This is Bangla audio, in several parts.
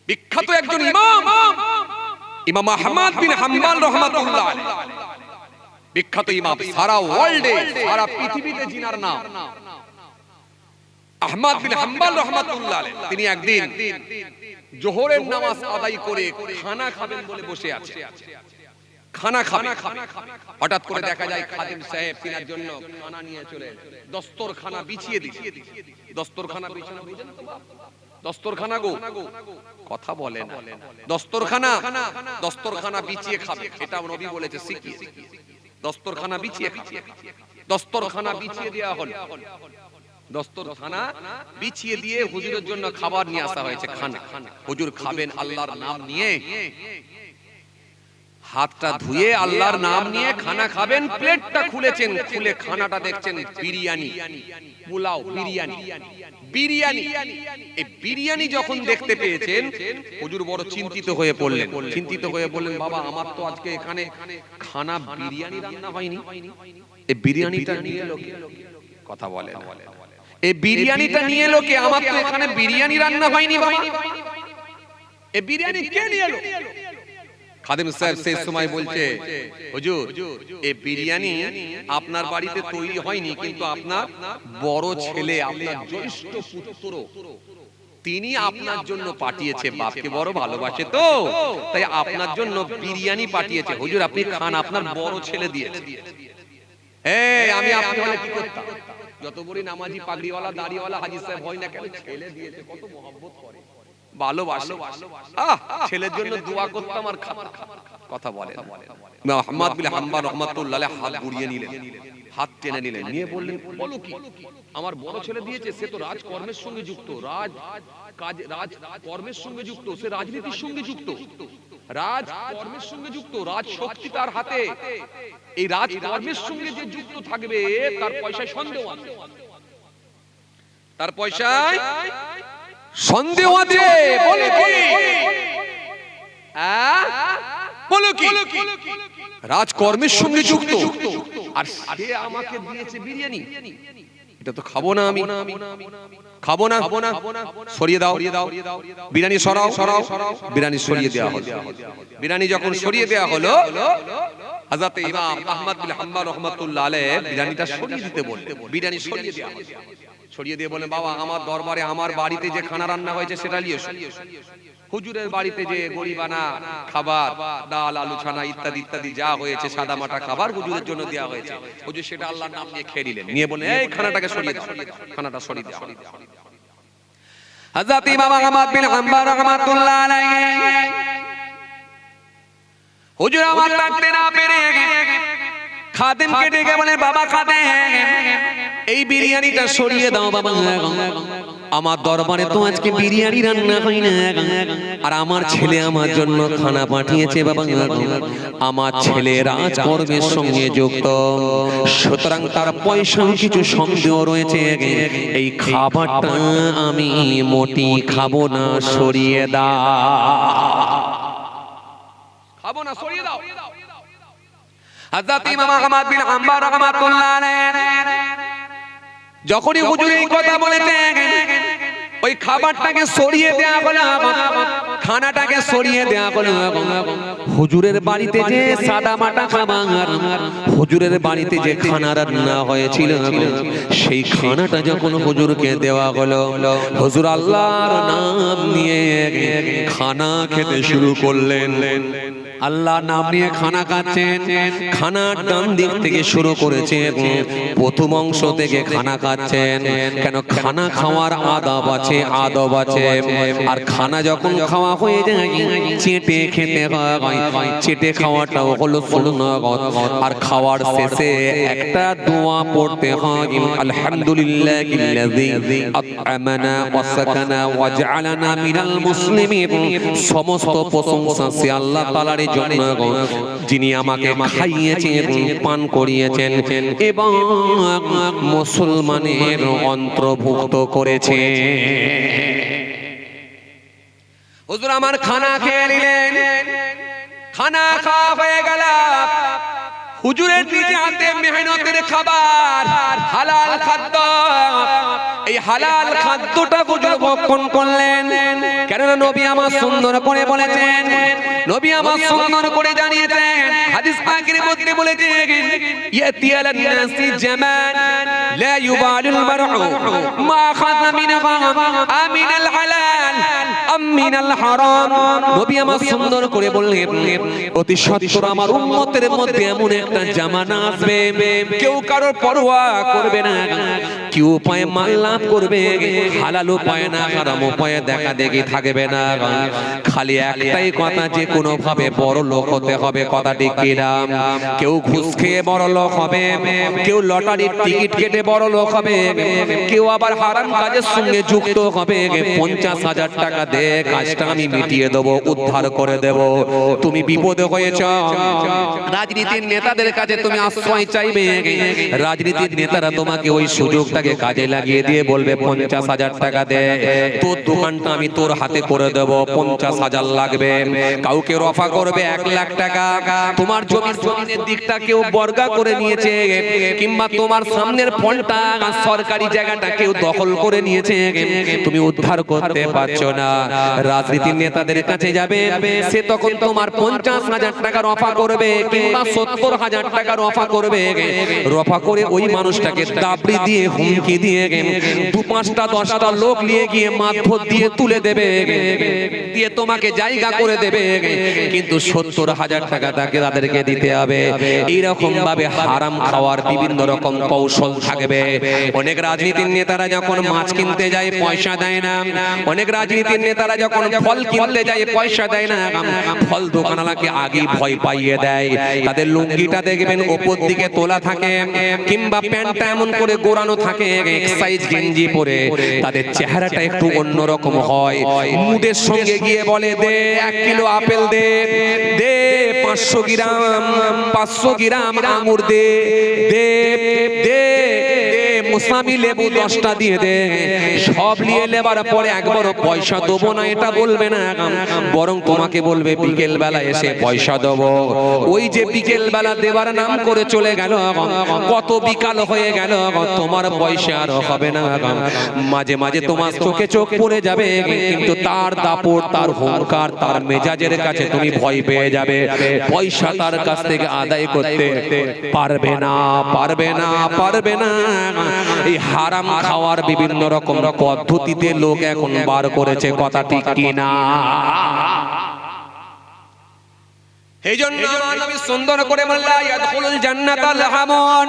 বিখ্যাত একজন ইমাম, ইমাম আহমদ বিন হাম্বল রাহমাতুল্লাহ আলাইহি, বিখ্যাত ইমাম, সারা ওয়ার্ল্ডে, সারা পৃথিবীতে জিনার নাম আহমদ বিন হাম্বল রাহমাতুল্লাহ আলাইহি। তিনি একদিন জোহরের নামাজ আদায় করে খানা খাবেন বলে বসে আছেন। খানা খাবেন, হঠাৎ করে দেখা যায় খাদেম সাহেব তিনার জন্য খানা নিয়ে চলে এলেন। দস্তরখানা বিছিয়ে দিয়েছেন। দস্তরখানা বিছানো বুঝেন তো বাপ? দস্তরখানা গো, কথা বলে না। দস্তরখানা, দস্তরখানা বিছিয়ে খাবে, এটা নবী বলেছে শিখিয়ে। দস্তরখানা বিছিয়ে খাবে। দস্তরখানা বিছিয়ে দেওয়া হলো। দস্তরখানা বিছিয়ে দিয়ে হুজুরের জন্য খাবার নিয়ে আসা হয়েছে, খানা। হুজুর খাবেন আল্লাহর নাম নিয়ে, হাতটা ধুয়ে আল্লাহর নাম নিয়ে খানা খাবেন। প্লেটটা খুলেছেন, খুলে খানাটা দেখছেন বিরিয়ানি, পোলাও, বিরিয়ানি, বিরিয়ানি। এই বিরিয়ানি যখন দেখতে পেয়েছেন হুজুর বড় চিন্তিত হয়ে পড়লেন। চিন্তিত হয়ে বললেন, বাবা আমার তো আজকে এখানে খানা বিরিয়ানি রান্না হয়নি, এই বিরিয়ানিটা নিয়ে এলো কে? কথা বলে না। এই বিরিয়ানিটা নিয়ে এলো কে? আমার তো এখানে বিরিয়ানি রান্না হয়নি বাবা, এই বিরিয়ানি কে নিয়ে এলো? খাদেম সাহেব সেই সময় বলছে, হুজুর এই বিরিয়ানি আপনার বাড়িতে তৈরি হয়নি, কিন্তু আপনার বড় ছেলে, আপনার জ্যেষ্ঠ পুত্র, তিনি আপনার জন্য পাঠিয়েছে। বাপকে বড় ভালোবাসে তো, তাই আপনার জন্য বিরিয়ানি পাঠিয়েছে। হুজুর আপনি খান, আপনার বড় ছেলে দিয়েছে। আমি আপনি হলে কি করতাম? যত বড় নামাজি, পাগড়িওয়ালা, দাড়িওয়ালা হাজী সাহেব হয় না কেন, ছেলে দিয়েছে, কত মহব্বত করে, ভালোবাসে। ছেলের জন্য দোয়া করতাম আর কথা বলে। আহমদ বিন হাম্বল রাহমাতুল্লাহ আলাইহি হাত ঘুরিয়ে নিলেন, হাত টেনে নিলেন, নিয়ে বললেন, বলো কি? আমার বড় ছেলে দিয়েছে, সে তো রাজকর্মের সঙ্গে যুক্ত, রাজকর্মের সঙ্গে যুক্ত, সে রাজনীতির সঙ্গে যুক্ত, রাজকর্মের সঙ্গে যুক্ত, রাজ শক্তি তার হাতে। এই রাজকর্মের সঙ্গে যে যুক্ত থাকবে তার পয়সায় সন্দেহ আছে, তার পয়সায় সন্দেহ আছে। বলো কি? বলো কি? রাজকর্মের সঙ্গে যুক্ত, আর সে আমাকে দিয়েছে বিরিয়ানি, এটা তো খাবো না, আমি খাবো না, সরিয়ে দাও বিরিয়ানি, সরাও সরাও। বিরিয়ানি সরিয়ে দেওয়া হলো। বিরিয়ানি যখন সরিয়ে দেওয়া হলো, হযরত ইমাম আহমদ বিন হাম্বল রাহমাতুল্লাহ আলাইহি বিরিয়ানিটা সরিয়ে দিতে বললেন। বিরিয়ানি সরিয়ে দেওয়া হলো। সরিয়ে দিয়ে বলেন, বাবা আমার দরবারে, আমার বাড়িতে যে খানা রান্না হয়েছে সেটা নিয়ে এসো। হুজুরের বাড়িতে যে গরিবানা খাবার, ডাল, আলু, ছানা ইত্যাদি ইত্যাদি যা হয়েছে, সাদা মাটা খাবার হুজুরের জন্য দেওয়া হয়েছে। হুজুর সেটা আল্লাহর নাম নিয়ে খেয়ে নিলেন। নিয়ে বলেন, এই খানাটাকে সরিয়ে দাও, খানাটা সরিয়ে দাও। হযরত ইমাম আহমদ বিন হাম্বল রাহমাতুল্লাহ আলাইহি হুজুর আমার থাকতে না পেরে খাদেমকে ডেকে বলেন, বাবা খাদেম, এই বিরিয়ানিটা সরিয়ে দাও বাবা, আমার দরবারে তো আজকে বিরিয়ানি রান্না হয় না, আর আমার ছেলে আমার জন্য খানা পাঠিয়েছে বাবা। আমার ছেলে রাজকর্মের সঙ্গে যুক্ত, সুতরাং তার পয়সাও কিছু সন্দেহ রয়েছে। এই খাবারটা আমি মোটি খাবো না, সরিয়ে দাও। খাবো না, সরিয়ে দাও। হযরত ইমাম আহমদ বিন হাম্বল রাহমাতুল্লাহ আলাইহি যখনই হুজুর এই কথা বলেছেন, ওই খাবারটাকে সরিয়ে দেয়া হলো, খানাটাকে সরিয়ে দেয়া হলো। হুজুরের বাড়িতে যে সাদা মাটা খাবার, হুজুরের বাড়িতে যে খানা রান্না হয়েছিল, সেই খানাটা যখন হুজুরকে দেওয়া হলো, হুজুর আল্লাহর নাম নিয়ে খানা খেতে শুরু করলেন। আল্লাহ নাম নিয়ে খানা খাচ্ছেন। খানার ডান দিক থেকে শুরু করেছেন, প্রথম অংশ থেকে খানা খাচ্ছেন। কেন? খানা খাওয়ার আদব আছে, আদব আছে। আর খানা যখন খাওয়া হয়ে যায়, চেটে খেতে হয়। চেটে খাওয়াটাও হলো সুন্নাত। আর খাওয়ার শেষে একটা দোয়া পড়তে হয়, আলহামদুলিল্লাহিল্লাযী আত'আমানা ওয়া সাকানা ওয়া জা'আলানা মিনাল মুসলিমিন। সমস্ত প্রশংসা সে আল্লাহ তাআলার জন্য, যিনি আমাকে খাইয়েছেন, পান করিয়েছেন এবং মুসলমানের অন্তর্ভুক্ত করেছে। হুজুর আমার খানা খেয়ে নিলেন। খানা খাওয়া হয়ে গেল। হুজুরের নিজে হাতে মেহনতের খাবার হালাল খাদ্য, এই হালাল খাদ্যটা হুজুর ভক্ষণ করলেন। কেননা নবী আমার সুন্দর করে বলেছেন, নবী আমার সুন্দর করে জানিয়েছেন, হাদিস পাকের মধ্যে বলেছেন, ইয়াতি আলান নাসি জামান লা ইউবালুল মারউ মা খাযা মিনহা আমিনাল হালাল আম মিনাল হারাম। নবী আমার সুন্দর করে বললেন, অতি সত্বর আমার উম্মতের মধ্যে এমন একটা জামানা আসবে, কেউ কারোর পরোয়া করবে না, কি উপায়ে মাল লাভ করবে, হালাল উপায়ে না হারাম উপায়ে দেখা দেখি থাকবে না। খালি একটাই কথা, যে কোনো ভাবে বড় লোক হতে হবে, কথা ঠিক কিনা? কেউ ঘুষ খেয়ে বড় লোক হবে, কেউ লটারির টিকিট কেটে বড় লোক হবে, কেউ আবার হারাম কাজের সঙ্গে যুক্ত হবে। 50,000 টাকা দে, কাজটা আমি মিটিয়ে দেবো, উদ্ধার করে দেব। তুমি বিপদে হয়েছ, রাজনীতির নেতাদের কাছে তুমি আশ্রয় চাইবে, রাজনীতির নেতারা তোমাকে ওই সুযোগটাকে কাজে লাগিয়ে দিয়ে বলবে 50,000 টাকা দে, তোর দোকানটা আমি তোর হাতে করে দেব, 50,000 লাগবে। কাউকে রফা করবে 1 লাখ টাকা, তোমার জমির দিকটা কেউ বর্গা করে নিয়েছে, কিংবা তোমার সামনের ফলটা সরকারি জায়গাটা কেউ দখল করে নিয়েছে, তুমি উদ্ধার করতে পারছো না। রাজনীতির নেতাদের কাছে যাবে, সে তখন তোমার 50,000 টাকা রফা করবে, কিংবা 70,000 টাকা রফা করবে। রফা করে ওই মানুষটাকে দাবড়ি দিয়ে, হুমকি দিয়ে, 2-5টা 10টা লোক নিয়ে গিয়ে মাথা দিয়ে তুলে দেবে, দিয়ে তোমাকে জায়গা করে দেবে, কিন্তু 70,000 টাকা তাদেরকে দিতে হবে। এইরকম ভাবে হারাম খাওয়ার বিভিন্ন রকম কৌশল থাকবে। অনেক রাজনীতির নেতারা যখন মাছ কিনতে যায় পয়সা দেয় না, অনেক রাজনীতির নেতারা যখন ফল কিনতে যায় পয়সা দেয় না, ফল দোকানওয়ালাকে আগে ভয় পাইয়ে দেয়। তাদের লুঙ্গিটা দেখবেন ওপর দিকে তোলা থাকে, কিংবা প্যান্টটা এমন করে গোড়ানো থাকে, সাইজ গেঞ্জি পরে, তাদের চেহারাটা একটু অন্যরকম হয়। মুডের সঙ্গে গিয়ে বলে, দে 1 কিলো আপেল দে, দে 500 গ্রাম 500 গ্রাম আঙুর দে, দে দে মুসামি লেবু 10টা দিয়ে দে। সব নিয়ে নেবার পরে একবারও পয়সা দেবো না এটা বলবে না, বরং তোমাকে বলবে বিকেল বেলা এসে পয়সা দেবো। ওই যে বিকেল বেলা দেবার নাম করে চলে গেল, কত বিকাল হয়ে গেল, তোমার পয়সা আর হবে না। মাঝে মাঝে তোমার চোখে চোখ পড়ে যাবে, কিন্তু তার দাপট, তার হুঙ্কার, তার মেজাজের কাছে তুমি ভয় পেয়ে যাবে, পয়সা তার কাছ থেকে আদায় করতে পারবে না, পারবে না, পারবে না। এই হারাম খাওয়ার বিভিন্ন রকম পদ্ধতিতে লোক এখন বার করেছে, কথা ঠিক কিনা? এইজন্য আমার নবী সুন্দর করে বললেন, ইয়াদখুলুল জান্নাতা লাহামুন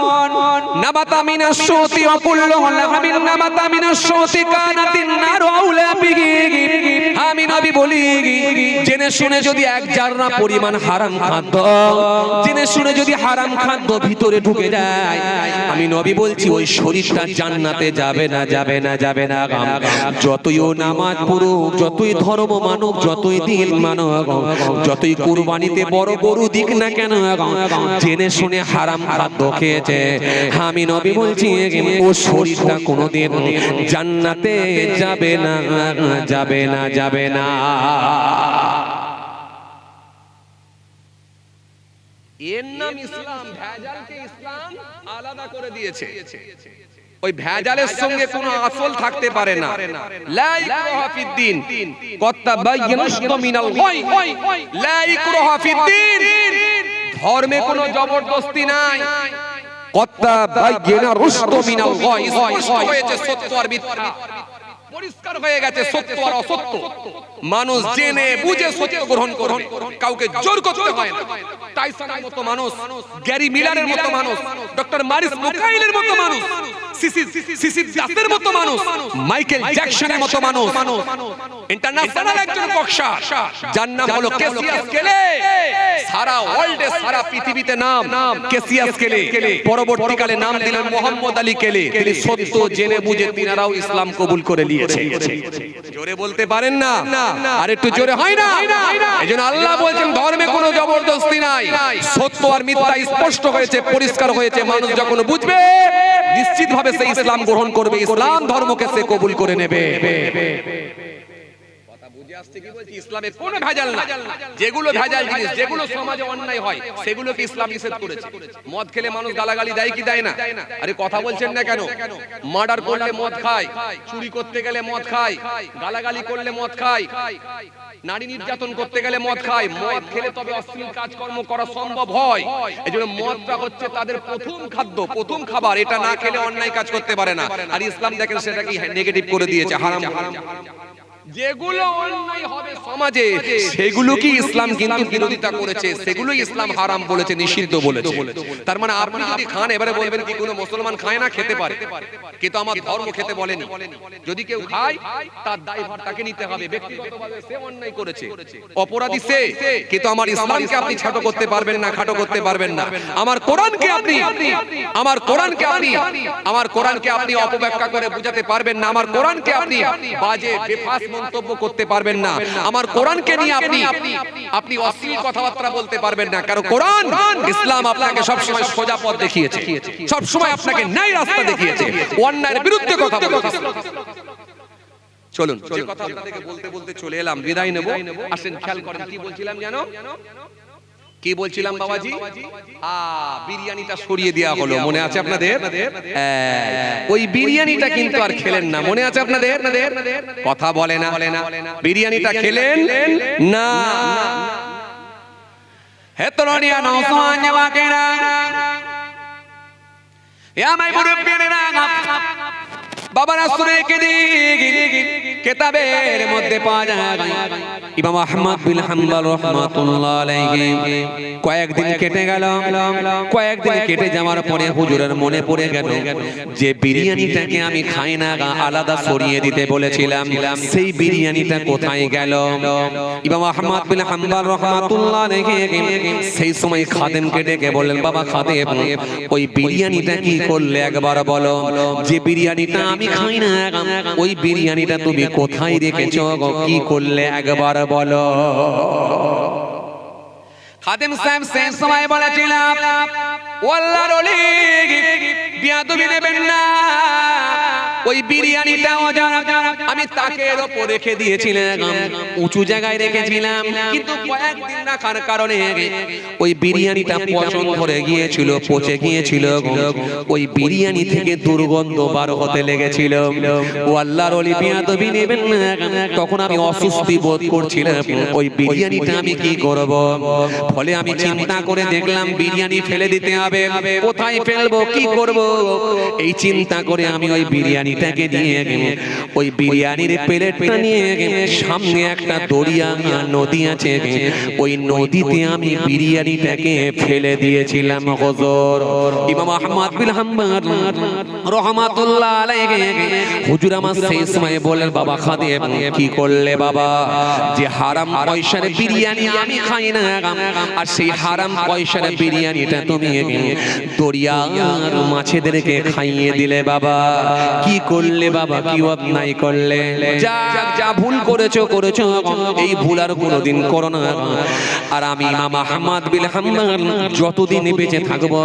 নাবাতা মিনাশ শুতি ওয়া কুল্লু লাহামিন নাবাতা মিনাশ শুতি কানাতিন নারু আউলা বিহি। আমি নবী বলি, জেনে শুনে যদি 1 জাররা পরিমাণ হারাম খাদ্য, জেনে শুনে যদি হারাম খাদ্য ভিতরে ঢুকে যায়, আমি নবী বলছি ওই শরীরটা জান্নাতে যাবে না, যাবে না, যাবে না। যতই ও নামাজ পড়ুক, যতই ধর্ম মানুক, যতই দিন মানুক, যতই কুরবানিতে বড় গরু দিক না কেন, জেনে শুনে হারাম খাদ্য খেয়েছে, আমি নবী বলছি ও শরীরটা কোনোদিন জান্নাতে যাবে না, যাবে না, যাবে না। এর নাম ইসলাম। ভেজালকে ইসলাম আলাদা করে দিয়েছে। ওই ভেজালের সঙ্গে কোনো আসল থাকতে পারে না। লা ইকরাহা ফিদ্দিন কদ তাবায়্যানা মিনাল গায়, লা ইকরাহা ফিদ্দিন, ধর্মে কোনো জবরদস্তি নাই। কদ তাবায়্যানা মিনাল গায়, স্পষ্ট হয়েছে সত্য আর মিথ্যা, পরিষ্কার হয়ে গেছে সত্য আর অসত্য। মানুষ জেনে বুঝে সত্য গ্রহণ করবে, কাউকে জোর করতে হয় না। টাইসনের মতো মানুষ, গ্যারি মিলারের মতো মানুষ, ডক্টর মারিস মুকাইলের মতো মানুষ, সিসি দাসের মতো মানুষ, মাইকেল জ্যাকসনের মতো মানুষ, ইন্টারন্যাশনাল একজন বক্সার যার নাম হলো ক্যাসিয়াস ক্লে, সারা ওয়ার্ল্ডে, সারা পৃথিবীতে নাম ক্যাসিয়াস ক্লে, পরবর্তীকালে নাম দিলেন মোহাম্মদ আলী ক্লে। তিনি সত্য জেনে বুঝে তিনারাও ইসলাম কবুল করে নিয়েছে। জোরে বলতে পারেন না? আর একটু জোরে হয় না? এইজন্য আল্লাহ বলেন ধর্মে কোনো জবরদস্তি নাই, সত্য আর মিথ্যা স্পষ্ট হয়েছে, পরিষ্কার হয়েছে। মানুষ যখন বুঝবে নিশ্চিতভাবে সে ইসলাম গ্রহণ করবে, ইসলাম ধর্মকে সে কবুল করে নেবে। কথা বুঝে আসছে কি বলছি? ইসলামে কোনো ভেজাল না। যেগুলো ভেজাল জিনিস, যেগুলো সমাজে অন্যায় হয়, সেগুলোকে ইসলাম নিষেধ করেছে। মদ খেলে মানুষ গালাগালি দেয় কি দেয় না? আরে কথা বলছেন না কেন? মার্ডার করলে মদ খায়, চুরি করতে গেলে মদ খায়, গালাগালি করলে মদ খায়, নারী নির্যাতন করতে গেলে মদ খায়। মদ খেলে তবে অশ্লীল কাজকর্ম করা সম্ভব হয়। এজন্য মদটা হচ্ছে তাদের প্রথম খাদ্য, প্রথম খাবার। এটা না খেলে অন্যায় কাজ করতে পারে না। আর ইসলাম দেখেন সেটাকে নেগেটিভ করে দিয়েছে, হারাম। যেগুলো অন্যায় হবে সমাজে, সেগুলো কি ইসলাম কিন্তু বিরোধিতা করেছে, সেগুলো ইসলাম হারাম বলেছে, নিষিদ্ধ বলেছে। তার মানে আপনি যদি খান, এবারে বলবেন কি কোনো মুসলমান খায় না? খেতে পারে, কিন্তু আমার ধর্ম খেতে বলেনি। যদি কেউ খায়, তার দায়ভার তাকে নিতে হবে। ব্যক্তিগতভাবে সে অন্যায় করেছে, অপরাধী সে, কিন্তু আমার ইসলামকে আপনি ছোট করতে পারবেন না, খাটো করতে পারবেন না। আমার কোরআনকে আপনি অপব্যাখ্যা করে বুঝাতে পারবেন না। আমার কোরআনকে আপনি বাজে বেফাস মন্তব্য করতে পারবেন না। আমার কোরআনকে নিয়ে আপনি অশ্লীল কথাবার্তা বলতে পারবেন না। কারণ কোরআন, ইসলাম আপনাকে সব সময় সোজা পথ দেখিয়েছে, সব সময় আপনাকে ন্যায় রাস্তা দেখিয়েছে, অন্যায়ের বিরুদ্ধে কথা বলেছে। চলুন, যে কথা আপনাদেরকে বলতে বলতে চলে এলাম, বিদায় নেব। আসেন, খেয়াল করেন কি বলছিলাম জানো? কি বলছিলাম বাবাজি? বিরিয়ানিটা সরিয়ে দেওয়া হলো, মনে আছে আপনাদের? ওই বিরিয়ানিটা কিন্তু আর খেলেন না, মনে আছে আপনাদের? কথা বলে না, বিরিয়ানিটা খেলেন না। হে তরুণিয়া নওজোয়ান যুবকেরা, এ আমার মুরব্বিরা, বাবারা শুনে কিতাবের মধ্যে পাওয়া যায় ইমাম আহমদ বিন হাম্বল রাহমাতুল্লাহ আলাইহি কয়েকদিন কেটে গেল। কয়েকদিন কেটে যাওয়ার পরে হুজুরের মনে পড়ে গেল যে বিরিয়ানিটাকে আমি খাই না, আলাদা সরিয়ে দিতে বলেছিলাম, সেই বিরিয়ানিটা কোথায় গেল? ইমাম আহমদ বিন হাম্বল রাহমাতুল্লাহ আলাইহি সেই সময় খাদেমকে ডেকে বললেন, বাবা খাদেম, ওই বিরিয়ানিটা কি করলে একবার বলো। যে বিরিয়ানিটা আমি খাই না, ওই বিরিয়ানিটা তুমি কোথায় রেখেছো, কি করলে একবার বলো। খাদেম সাহেব সেই সময় বলেছিলাম, ও আল্লাহর ওলি, বিয়াদবি নেবেন না। ওই বিরিয়ানিটা আমি তাকের ওপর রেখে দিয়েছিলাম, উঁচু জায়গায় রেখেছিলাম, কিন্তু কয়েকদিন রাখার কারণে ওই বিরিয়ানিটা পচন ধরে গিয়েছিল, পচে গিয়েছিল। ওই বিরিয়ানি থেকে দুর্গন্ধ বার হতে লেগেছিল। ও আল্লাহর ওলি, বিয়াদবি নেবেন না। তখন আমি অস্বস্তি বোধ করছিলাম, ওই বিরিয়ানিটা আমি কি করব। ফলে আমি চিন্তা করে দেখলাম বিরিয়ানি ফেলে দিতে হবে, কোথায় ফেলবো, কি করব। এই চিন্তা করে আমি ওই বিরিয়ানিটাকে নিয়ে ওই বিরিয়ানির প্লেটটা নিয়ে সামনে একটা দরিয়া নদী আছে, ওই নদীতে আমি বিরিয়ানিটাকে ফেলে দিয়েছিলাম। হুজুর ইমাম আহমদ বিন হাম্বল রাহমাতুল্লাহ আলাইহি হুজুর আমার সেই সময় বললেন, বাবা খাদেম, কি করলে বাবা? যে হারাম পয়সার বিরিয়ানি আমি খাই না, আর সেই হারাম পয়সার বিরিয়ানিটা তুমি দরিয়ার মাছেদেরকে খাইয়ে দিলে বাবা। কি করলে বাবা, কি অন্যায় করলে? যা ভুল করেছো, এই ভুল আর কোনোদিন করো না। আর আমি ইমাম আহমদ বিন হাম্বল যতদিন বেঁচে থাকবো,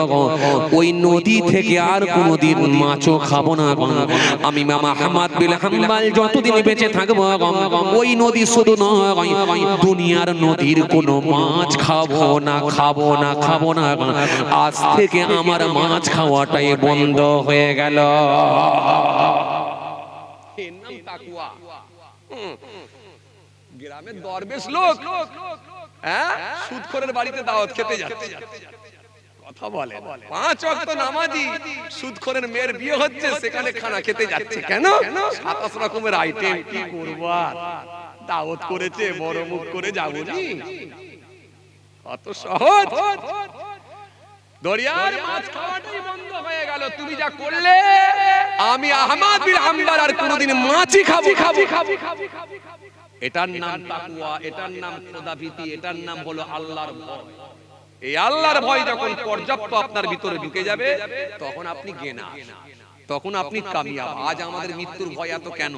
ওই নদী থেকে আর কোনোদিন মাছও খাবো না। আমি ইমাম আহমদ বিন হাম্বল যতদিন বেঁচে থাকবো, ওই নদী শুধু নয়, দুনিয়ার নদীর কোনো মাছ খাবো না। আজ থেকে আমার মাছ খাওয়াটাই বন্ধ হয়ে গেল। গ্রামের দরবেশ লোক সুদখোরের বাড়িতে দাওয়াত খেতে যাচ্ছে, কথা বলে 5 ওয়াক্ত নামাজি, সুদখোরের মেয়ের বিয়ে হচ্ছে, সেখানে খানা খেতে যাচ্ছে। কেন? 27 রকমের আইটেম, কি করব। দাওয়াত করেছে, বড় মুখ করে যাবো নি, অত সহজ। দরিয়ার মাছ খাওয়াটাই বন্ধ হয়ে গেল। তুমি যা করলে, আমি আহমদ বিন হাম্বল আর কোনোদিন মাছই খাবো। এটার নাম তাকওয়া, এটার নাম খোদাভীতি, এটার নাম হলো আল্লাহর ভয়। এই আল্লাহর ভয় যখন পর্যাপ্ত আপনার ভিতরে ঢুকে যাবে, তখন আপনি গেনা, তখন আপনি কামিয়াব। আজ আমাদের মৃত্যুর ভয় এত কেন?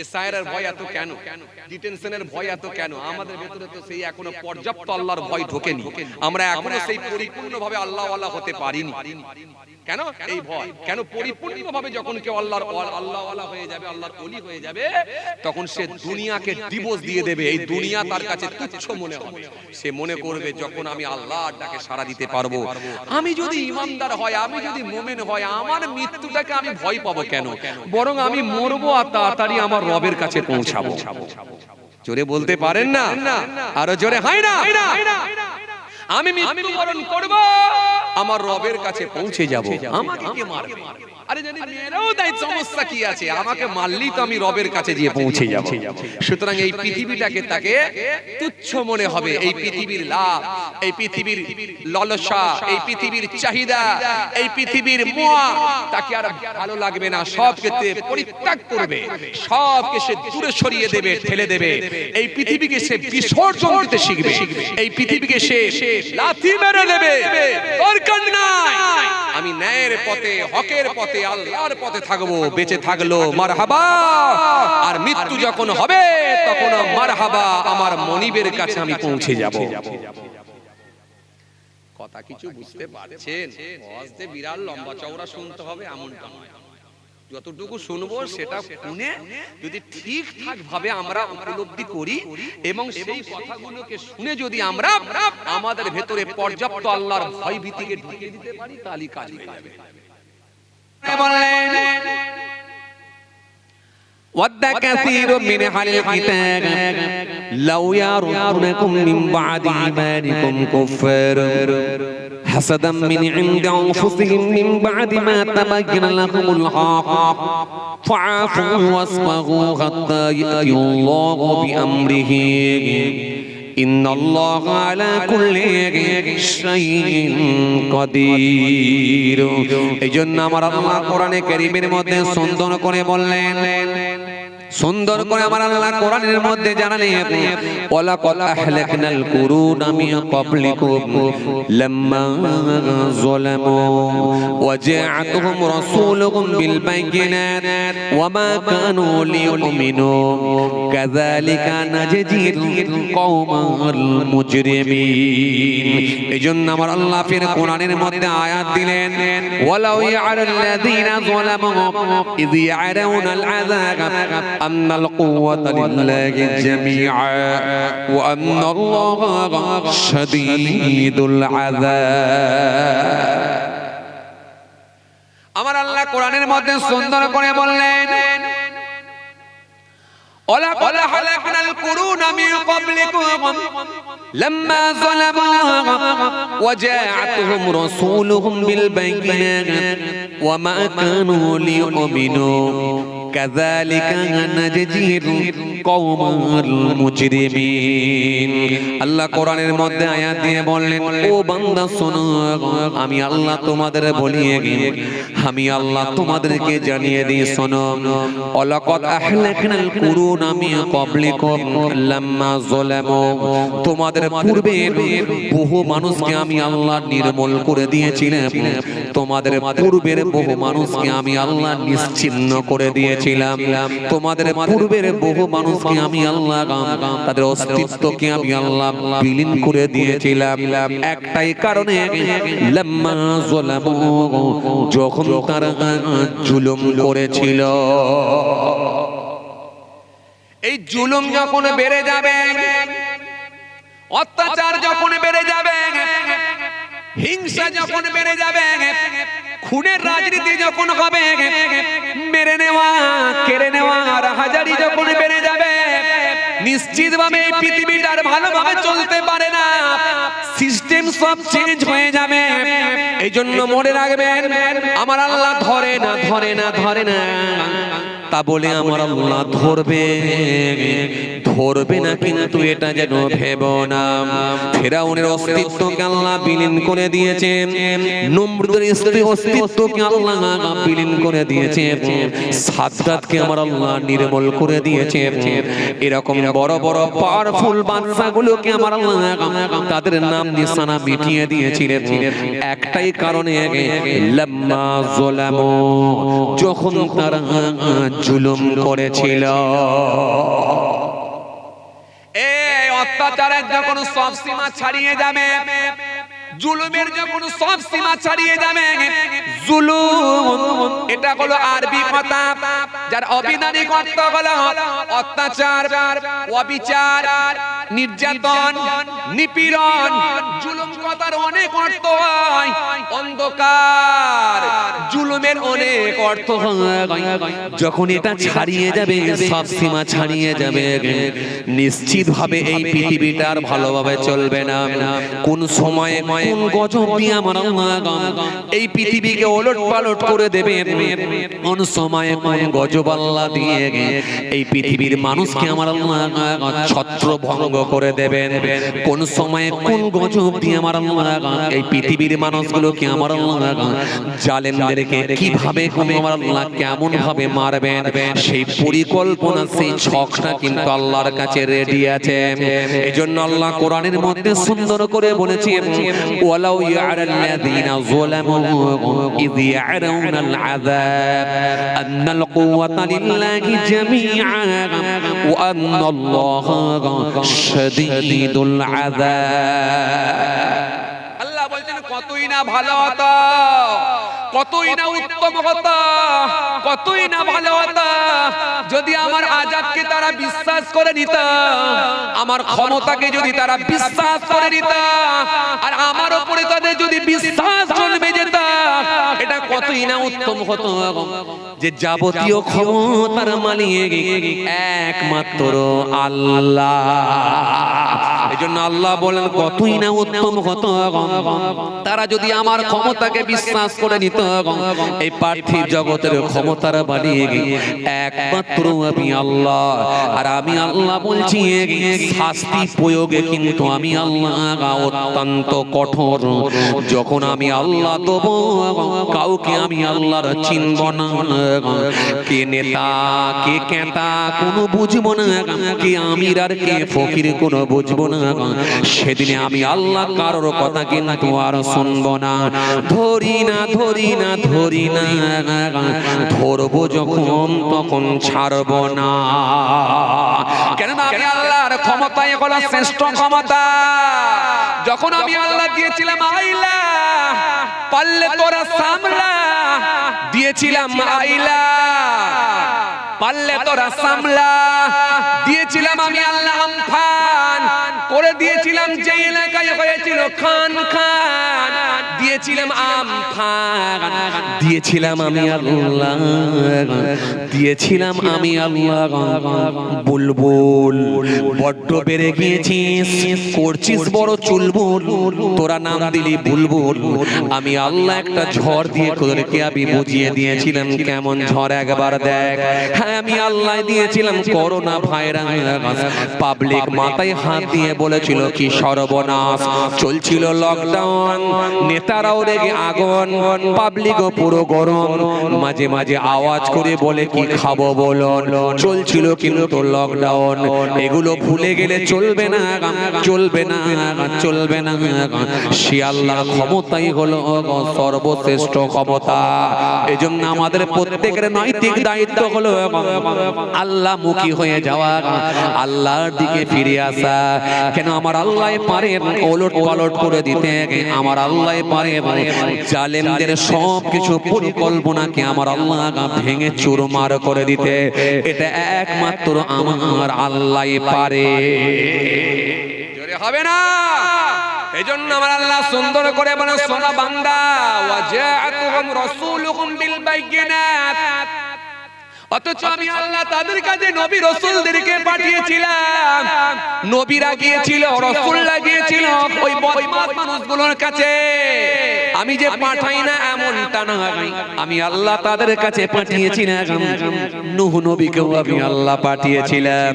এসআইআর ভয় এত কেন, ডিটেনশনের ভয় এত কেন? আমাদের ভেতরে তো সেই এখনো পর্যাপ্ত আল্লাহর ভয় ঢোকেনি, আমরা এখনো সেই পরিপূর্ণভাবে আল্লাহওয়ালা হতে পারিনি। কেন এই ভয়? কেন পরিপূর্ণভাবে যখন কেউ আল্লাহওয়ালা হয়ে যাবে, আল্লাহর ওলি হয়ে যাবে, তখন সে দুনিয়াকে ডিভোর্স দিয়ে দেবে। এই দুনিয়া তার কাছে তুচ্ছ মনে হবে। সে মনে করবে যখন আমি আল্লাহর ডাকে সাড়া দিতে পারবো, আমি যদি ইমানদার হয়, আমি যদি মুমিন হয়, আমার মৃত্যুটাকে আমি ভয় পাবো কেন? বরং আমি মরবো আর তাড়াতাড়ি আমার রবের কাছে পৌঁছাবো। জোরে বলতে পারেন না? আরো জোরে হয় না? আমি মৃত্যুবরণ করব, আমার রবের কাছে পৌঁছে যাব। আমাকে কে মারবে? আরে জানি মেরেও তাই সমস্যা কি আছে? আমাকে মারলেই তো আমি রবের কাছে গিয়ে পৌঁছে যাব। সুতরাং এই পৃথিবীটাকে তাকে তুচ্ছ মনে হবে। এই পৃথিবীর লাভ, এই পৃথিবীর লালসা, এই পৃথিবীর চাহিদা, এই পৃথিবীর মোয়া তাকে আর ভালো লাগবে না। সবকে পরিত্যাগ করবে, সবকে সে দূরে সরিয়ে দেবে, ঠেলে দেবে। এই পৃথিবীকে সে বিসর্জন দিতে শিখবে। এই পৃথিবীকে সে লাথি মেরে দেবে। দরকার নাই, আমি ন্যায়ের পথে, হকের পথে, আল্লাহর পথে থাকবো। বেঁচে থাকলো মারহাবা, আর মৃত্যু যখন হবে তখন মারহাবা, আমার মনিবের কাছে আমি পৌঁছে যাব। কথা কিছু বুঝতে পারছেন? ওয়াজে বিরাট লম্বা চওড়া শুনতে হবে এমনটা নয়। যতটুকু শুনবো সেটা শুনে যদি ঠিকঠাক ভাবে আমরা উপলব্ধি করি এবং সেই কথাগুলোকে শুনে যদি আমরা আমাদের ভেতরে পর্যাপ্ত আল্লাহর ভয় ভীতিকে ঢুকিয়ে দিতে পারি, তাহলেই কাজ হয়ে যাবে। ود كثير من أهل الكتاب لو يردونكم من بعد إيمانكم كفارا حسدا من عند أنفسهم من بعد ما تبين لهم الحق فاعفوا واصفحوا حتى يأتي الله بأمره إن الله على كل شيء قدير। এইজন্য আমার আল্লাহ কোরআনে কারীমের মধ্যে সুন্দর করে বললেন, সুন্দর করে আমার আল্লাহ কোরআনের মধ্যে জানালেন, ওয়ালাকাদ আহলাকনাল কুরুনা মিন ক্বাবলিকুম লাম্মা যালামু ওয়া জাআতুহুম রাসূলুহুম বিল বাইয়িনাত ওয়া মা কানু লিয়ুমিনু কাযালিকা নাজজিল কওমাল মুজরিমিন। এইজন্য আমার আল্লাহ ফির কোরআনের মধ্যে আয়াত দিলেন, ওয়ালাউ ইয়ালাল্লাযীনা যালামু ইয ইয়ারাউনাল আযাব أن القوة لله جميعا وأن الله شديد العذاب। আমার আল্লাহ কোরআনের মধ্যে সুন্দর করে বললেন, ولقد أهلكنا القرون من قبلكم لما ظلموا وجاءتهم رسولهم بالبينات وما كانوا ليؤمنوا كذلك نجزي القوم المجرمين। আল্লাহ কোরআনের মধ্যে আয়াত দিয়ে বললেন, ও বান্দা শোনো, আমি আল্লাহ তোমাদের বলিয়ে গিয়ে আমি আল্লাহ তোমাদেরকে জানিয়ে দিই, শোনো, ওয়ালাকাদ আহলাকনাল কুরুনা মিন ক্বাবলিকুম লাম্মা যালামু, তোমাদের পূর্বে বহু মানুষকে আমি আল্লাহ নির্মূল করে দিয়েছিলাম, তোমাদের পূর্বের বহু মানুষকে আমি আল্লাহ নিশ্চিহ্ন করে দিয়েছিলাম, তোমাদের পূর্বের বহু মানুষকে আমি আল্লাহ তাদের অস্তিত্বকে আমি আল্লাহ বিলীন করে দিয়েছিলাম। একটাই কারণে, লাম্মা যালামু, যখন তারা জুলুম করেছিল। এই জুলুম যখন বেড়ে যাবে, অত্যাচার যখন বেড়ে যাবে, হিংসা যখন বেড়ে যাবে, খুনের রাজনীতি যখন হবে, মেরে নেওয়া, কেড়ে নেওয়া, রাহাজারি যখন বেড়ে যাবে, নিশ্চিতভাবে এই পৃথিবীটার ভালোভাবে চলতে পারে না, সিস্টেম সব চেঞ্জ হয়ে যাবে। এই জন্য মনে রাখবেন, আমার আল্লাহ ধরে না, ধরে না, ধরে না তা বলে আমার আল্লাহ ধরবে, ধরবে না, কিন্তু এটা যেন ভেবো না। ফিরাউনের অস্তিত্বকে আল্লাহ বিলীন করে দিয়েছে, নমরুদের অস্তিত্বকে আল্লাহ বিলীন করে দিয়েছে, সাদ্দাতকে আমার আল্লাহ নির্মূল করে দিয়েছে। এরকম বড় বড় পাওয়ারফুল বাদশাগুলোকে আমার আল্লাহ তাদের নাম নিশানা মিটিয়ে দিয়েছিলেন একটাই কারণে, লাম্মা যুলামু, যখন তারা জুলুম করেছিল। এই অত্যাচারের যখন সব সীমা ছাড়িয়ে যাবে, জুলুমের যখন সব সীমা ছাড়িয়ে যাবে, জুলুম এটা হলো আরবি কথা, যার অবিধানিক অর্থ হলো অত্যাচার, অবিচার, নির্যাতন, নিপীড়ন। জুলুম কথার অনেক অর্থ হয়, অন্ধকার। জুলুমের অনেক অর্থ হয়। যখন এটা ছাড়িয়ে যাবে, সব সীমা ছাড়িয়ে যাবে, নিশ্চিত ভাবে এই পৃথিবীটা আর ভালোভাবে চলবে না। কোন সময়ে কোন গজব দিয়ে আমার আল্লাহ এই পৃথিবীকে ওলট পালট করে দেবে, কোন সময়ে কোন গজব আল্লাহ দিয়ে এই পৃথিবীর মানুষকে আমার আল্লাহ ছত্রভঙ্গ করে দেবেন, কোন সময়ে কোন গজব দিয়ে আমার আল্লাহ এই পৃথিবীর মানুষগুলোকে আমার আল্লাহ জালেমদেরকে কিভাবে আমার আল্লাহ কেমন ভাবে মারবেন, সেই পরিকল্পনা, সেই ছকটা কিন্তু আল্লাহর কাছে রেডি আছে। এজন্য আল্লাহ কোরআনের মধ্যে সুন্দর করে বলেছেন, ওয়ালাউ ইয়ারাল্লাযীনা যালামু ইয ইয়ারাউনাল আযাব আন্নাল কুওয়াতা লিল্লাহি জামিআ ওয়া আন্নাল্লাহা শাদীদুল আযাব। আল্লাহ বলছেন কতই না ভালো হতো, কতই না উত্তম হতো, কতই না ভালো হতো যদি আমার আযাবকে তারা বিশ্বাস করে নিত, আমার ক্ষমতাকে যদি তারা বিশ্বাস করে নিত, আর আমার উপরে তাদের যদি বিশ্বাস জন্মে যেত, এটা কতই না উত্তম হতো। যে যাবতীয় ক্ষমতার মালিক একমাত্র আল্লাহ। এজন্য আল্লাহ বলেন কতই না উত্তম হতো তারা যদি আমার ক্ষমতাকে বিশ্বাস করে নিত। এই পার্থিব জগতের ক্ষমতার মালিক একমাত্র আমি আল্লাহ। আর আমি আল্লাহ বলছি, শাস্তি প্রয়োগে কিন্তু আমি আল্লাহ অত্যন্ত কঠোর। যখন আমি আল্লাহ দেব, কাউকে আমি আল্লাহর চিনব না। কে নেতা কে কেতা কোনো বুঝবো না, কে আমির আর কে ফকির কোনো বুঝবো না। সেদিনে আমি আল্লাহ কারোর কথা কিন্তু আর শুনবো না। ধরি না ধরি না ধরি না, ধরবো যখন তখন ছাড়বো না। কেননা আমি আল্লাহর ক্ষমতায় হলো শ্রেষ্ঠ ক্ষমতা। যখন আমি আল্লাহ দিয়েছিলাম আইলা, পারলে তোরা সামলা, দিয়েছিলাম আইলা, পারলে তোরা সামলা, দিয়েছিলাম আমি আল্লাহ আমফান করে দিয়েছিলাম, যে এলাকায় হয়েছিল খান খান, দিয়েছিলাম আমফান, দিয়েছিলাম আমি আল্লাহ, দিয়েছিলাম আমি আল্লাহ। বুলবুল বড্ড বেড়ে গিয়েছিস, করছিস বড় চুলবুল, তোরা নাম দিলি বুলবুল। আমি আল্লাহ একটা ঝড় দিয়ে তোদেরকে আমি বুঝিয়ে দিয়েছিলাম কেমন ঝড়, একবার দেখ। হ্যাঁ, আমি আল্লাহ দিয়েছিলাম করোনা ভাইরাস। পাবলিক মাথায় হাত দিয়ে বলেছিল কি সর্বনাশ, চলছিল লকডাউন, নেতারাও রেগে আগুন, পাবলিকও পুরো গরম। মাঝে মাঝে আওয়াজ করে বলে কি খাবো বলুন, চলছিল কিন্তু লকডাউন। এগুলো ভুলে গেলে চলবে না, চলবে না, চলবে না। সে আল্লাহর ক্ষমতাই হলো সর্বশ্রেষ্ঠ ক্ষমতা। এজন্য আমাদের প্রত্যেকের নৈতিক দায়িত্ব হলো আল্লাহ মুখী হয়ে যাওয়া, আল্লাহর দিকে ফিরে আসা। কেন আমার আল্লাহ পারে ওলট পালট করে দিতে, আমার আল্লাহ পারে জালেমদের সব কিছু পরিকল্পনাকে আমার আল্লাহ ভেঙে চুরমার করে দিতে। এটা একমাত্র আমার আল্লাহ পারে। জোরে হবে না? এজন্য আমার আল্লাহ সুন্দর করে বলে, সোনা বান্দা, ওয়াজাআতুহুম রাসূলুহুম বিল বাইয়িনাত। অথচ আমি আল্লাহ তাদের কাছে নবী রাসূলদেরকে পাঠিয়েছিলাম। নবীরা গিয়েছিল, রাসূলরা গিয়েছিল ওই বদমাশ মানুষগুলোর কাছে। আমি যে পাঠাই না এমনটা না, আমি আল্লাহ তাদের কাছে পাঠিয়েছিলাম। নূহ নবীকেও আমি আল্লাহ পাঠিয়েছিলাম,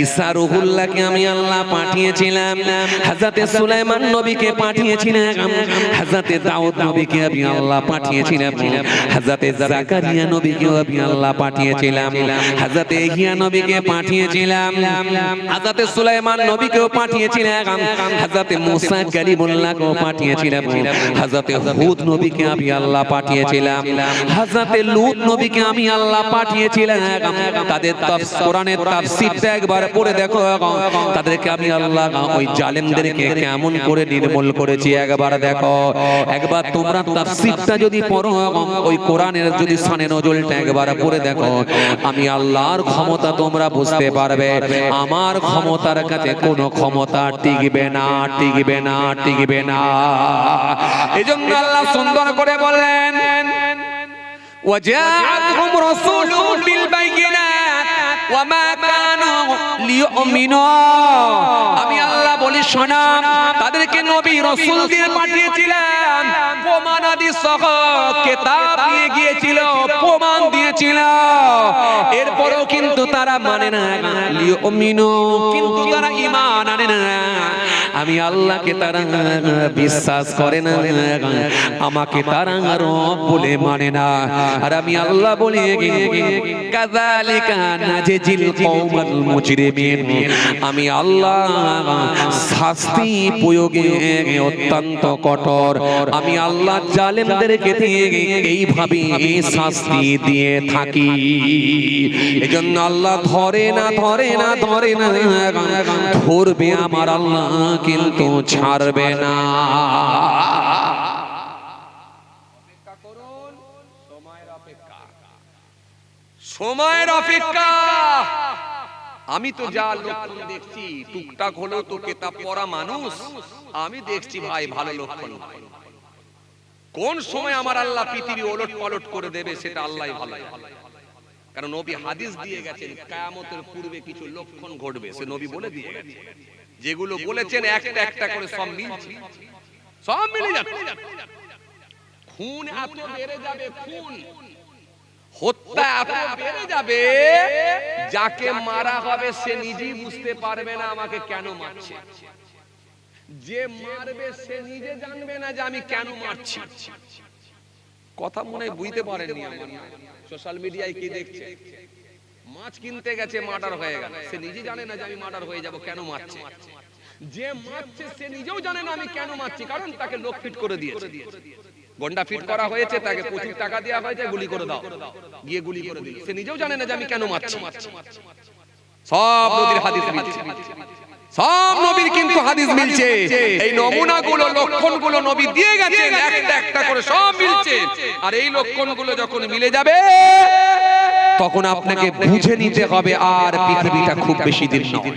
ঈসা রুহুল্লাহকে আমি আল্লাহ পাঠিয়েছিলাম, হযরতে সুলাইমান নবীকে পাঠিয়েছিলাম, হযরতে দাউদ নবীকে আমি আল্লাহ পাঠিয়েছিলাম, হযরতে জাকারিয়া নবীকেও আমি আল্লাহ পাঠিয়েছিলাম, হযরতে ইহইয়া নবীকে পাঠিয়েছিলাম, হযরতে সুলাইমান নবীকেও পাঠিয়েছিলাম, হযরতে মুসা কালিমুল্লাহকেও পাঠিয়েছিলাম, হযরতে হুদ নবীকে আমি আল্লাহ পাঠিয়েছিলাম, হযরতে লূত নবীকে আমি আল্লাহ পাঠিয়েছিলাম। তাদের কোরআনের তাফসীরটা একবার পড়ে দেখো, তাদেরকে আমি আল্লাহ ওই জালেমদেরকে কেমন করে নির্মূল করেছি একবার দেখো। একবার তোমরা তাফসীরটা যদি পড়ো, ওই কোরআনের যদি শানে নজুলটা একবার পড়ে দেখো, আমি আল্লাহর ক্ষমতা তোমরা বুঝতে পারবে। আমার ক্ষমতার কাছে কোনো ক্ষমতা টিকবে না, টিকবে না, টিকবে না। এজন্য আল্লাহ সুন্দর করে বলেন, وجاءتهم رسولهم بالبينات وما كانوا ليؤمنوا। আমি আল্লাহ বলি শোনো, তাদেরকে নবী রাসূল দিয়ে পাঠিয়েছিলাম, প্রমাণাদি সহ কিতাব দিয়ে গিয়েছিল, প্রমাণ দিয়েছিল, এরপরও কিন্তু তারা মানে না, লিউমিনু, কিন্তু তারা ঈমান আনে না। আমি আল্লাহকে তারা বিশ্বাস করে না, আমাকে তারা রব বলে মানে না। আর আমি আল্লাহ বলি, কাযালিকা নাজিল কওমাল মুজরিমিন। আমি আল্লাহ শাস্তি প্রয়োগে অত্যন্ত কঠোর, আমি আল্লাহ জালেমদেরকে এইভাবে শাস্তি দিয়ে থাকি। এজন্য আল্লাহ ধরে না, ধরে না, ধরে না, ধরবে আমার আল্লাহ কিন্তু ছাড়বে না। সময়ের অপেক্ষা। আমি তো যা লক্ষণ দেখছি, টুকটাক হলেও তো কিতাব পড়া মানুষ, আমি দেখছি ভাই ভালো লক্ষণ। কোন সময় আমার আল্লাহ পৃথিবী ওলট পালট করে দেবে সেটা আল্লাহই ভালো। কারণ নবী হাদিস দিয়ে গেছেন, কিয়ামতের পূর্বে কিছু লক্ষণ ঘটবে, সে নবী বলে দিয়ে গেছেন। যেগুলো বলেছেন একটা একটা করে সব মিলছে, সব মিলে যাবে। খুন এত বেড়ে যাবে, খুন হত্যা এত বেড়ে যাবে, যাকে মারা হবে সে নিজেই বুঝতে পারবে না আমাকে কেন মারছে। যে মারবে সে নিজে জানবে না যে আমি কেন মারছি। কথা মনে বুঝতে পারেননি আমার। সোশ্যাল মিডিয়ায় কি দেখছে, মাছ কিনতে গেছে, মার্ডার হয়ে গেল, সে নিজে জানে না যে আমি মার্ডার হয়ে যাব, কেন মারছে। যে মারছে সে নিজেও জানে না আমি কেন মারছি, কারণ তাকে লোক ফিট করে দিয়েছে, গন্ডা ফিট করা হয়েছে, তাকে প্রচুর টাকা দেওয়া হয়েছে, গুলি করে দাও, গিয়ে গুলি করে দিল, সে নিজেও জানে না যে আমি কেন মারছি। সব নবীর হাদিস মিলছে, সব নবীর কিন্তু হাদিস মিলছে। এই নমুনাগুলো, লক্ষণগুলো নবী দিয়ে গেছেন, একটা একটা করে সব মিলছে। আর এই লক্ষণগুলো যখন মিলে যাবে, তখন আপনাকে বুঝে নিতে হবে আর পৃথিবীটা খুব বেশি দিন নয়,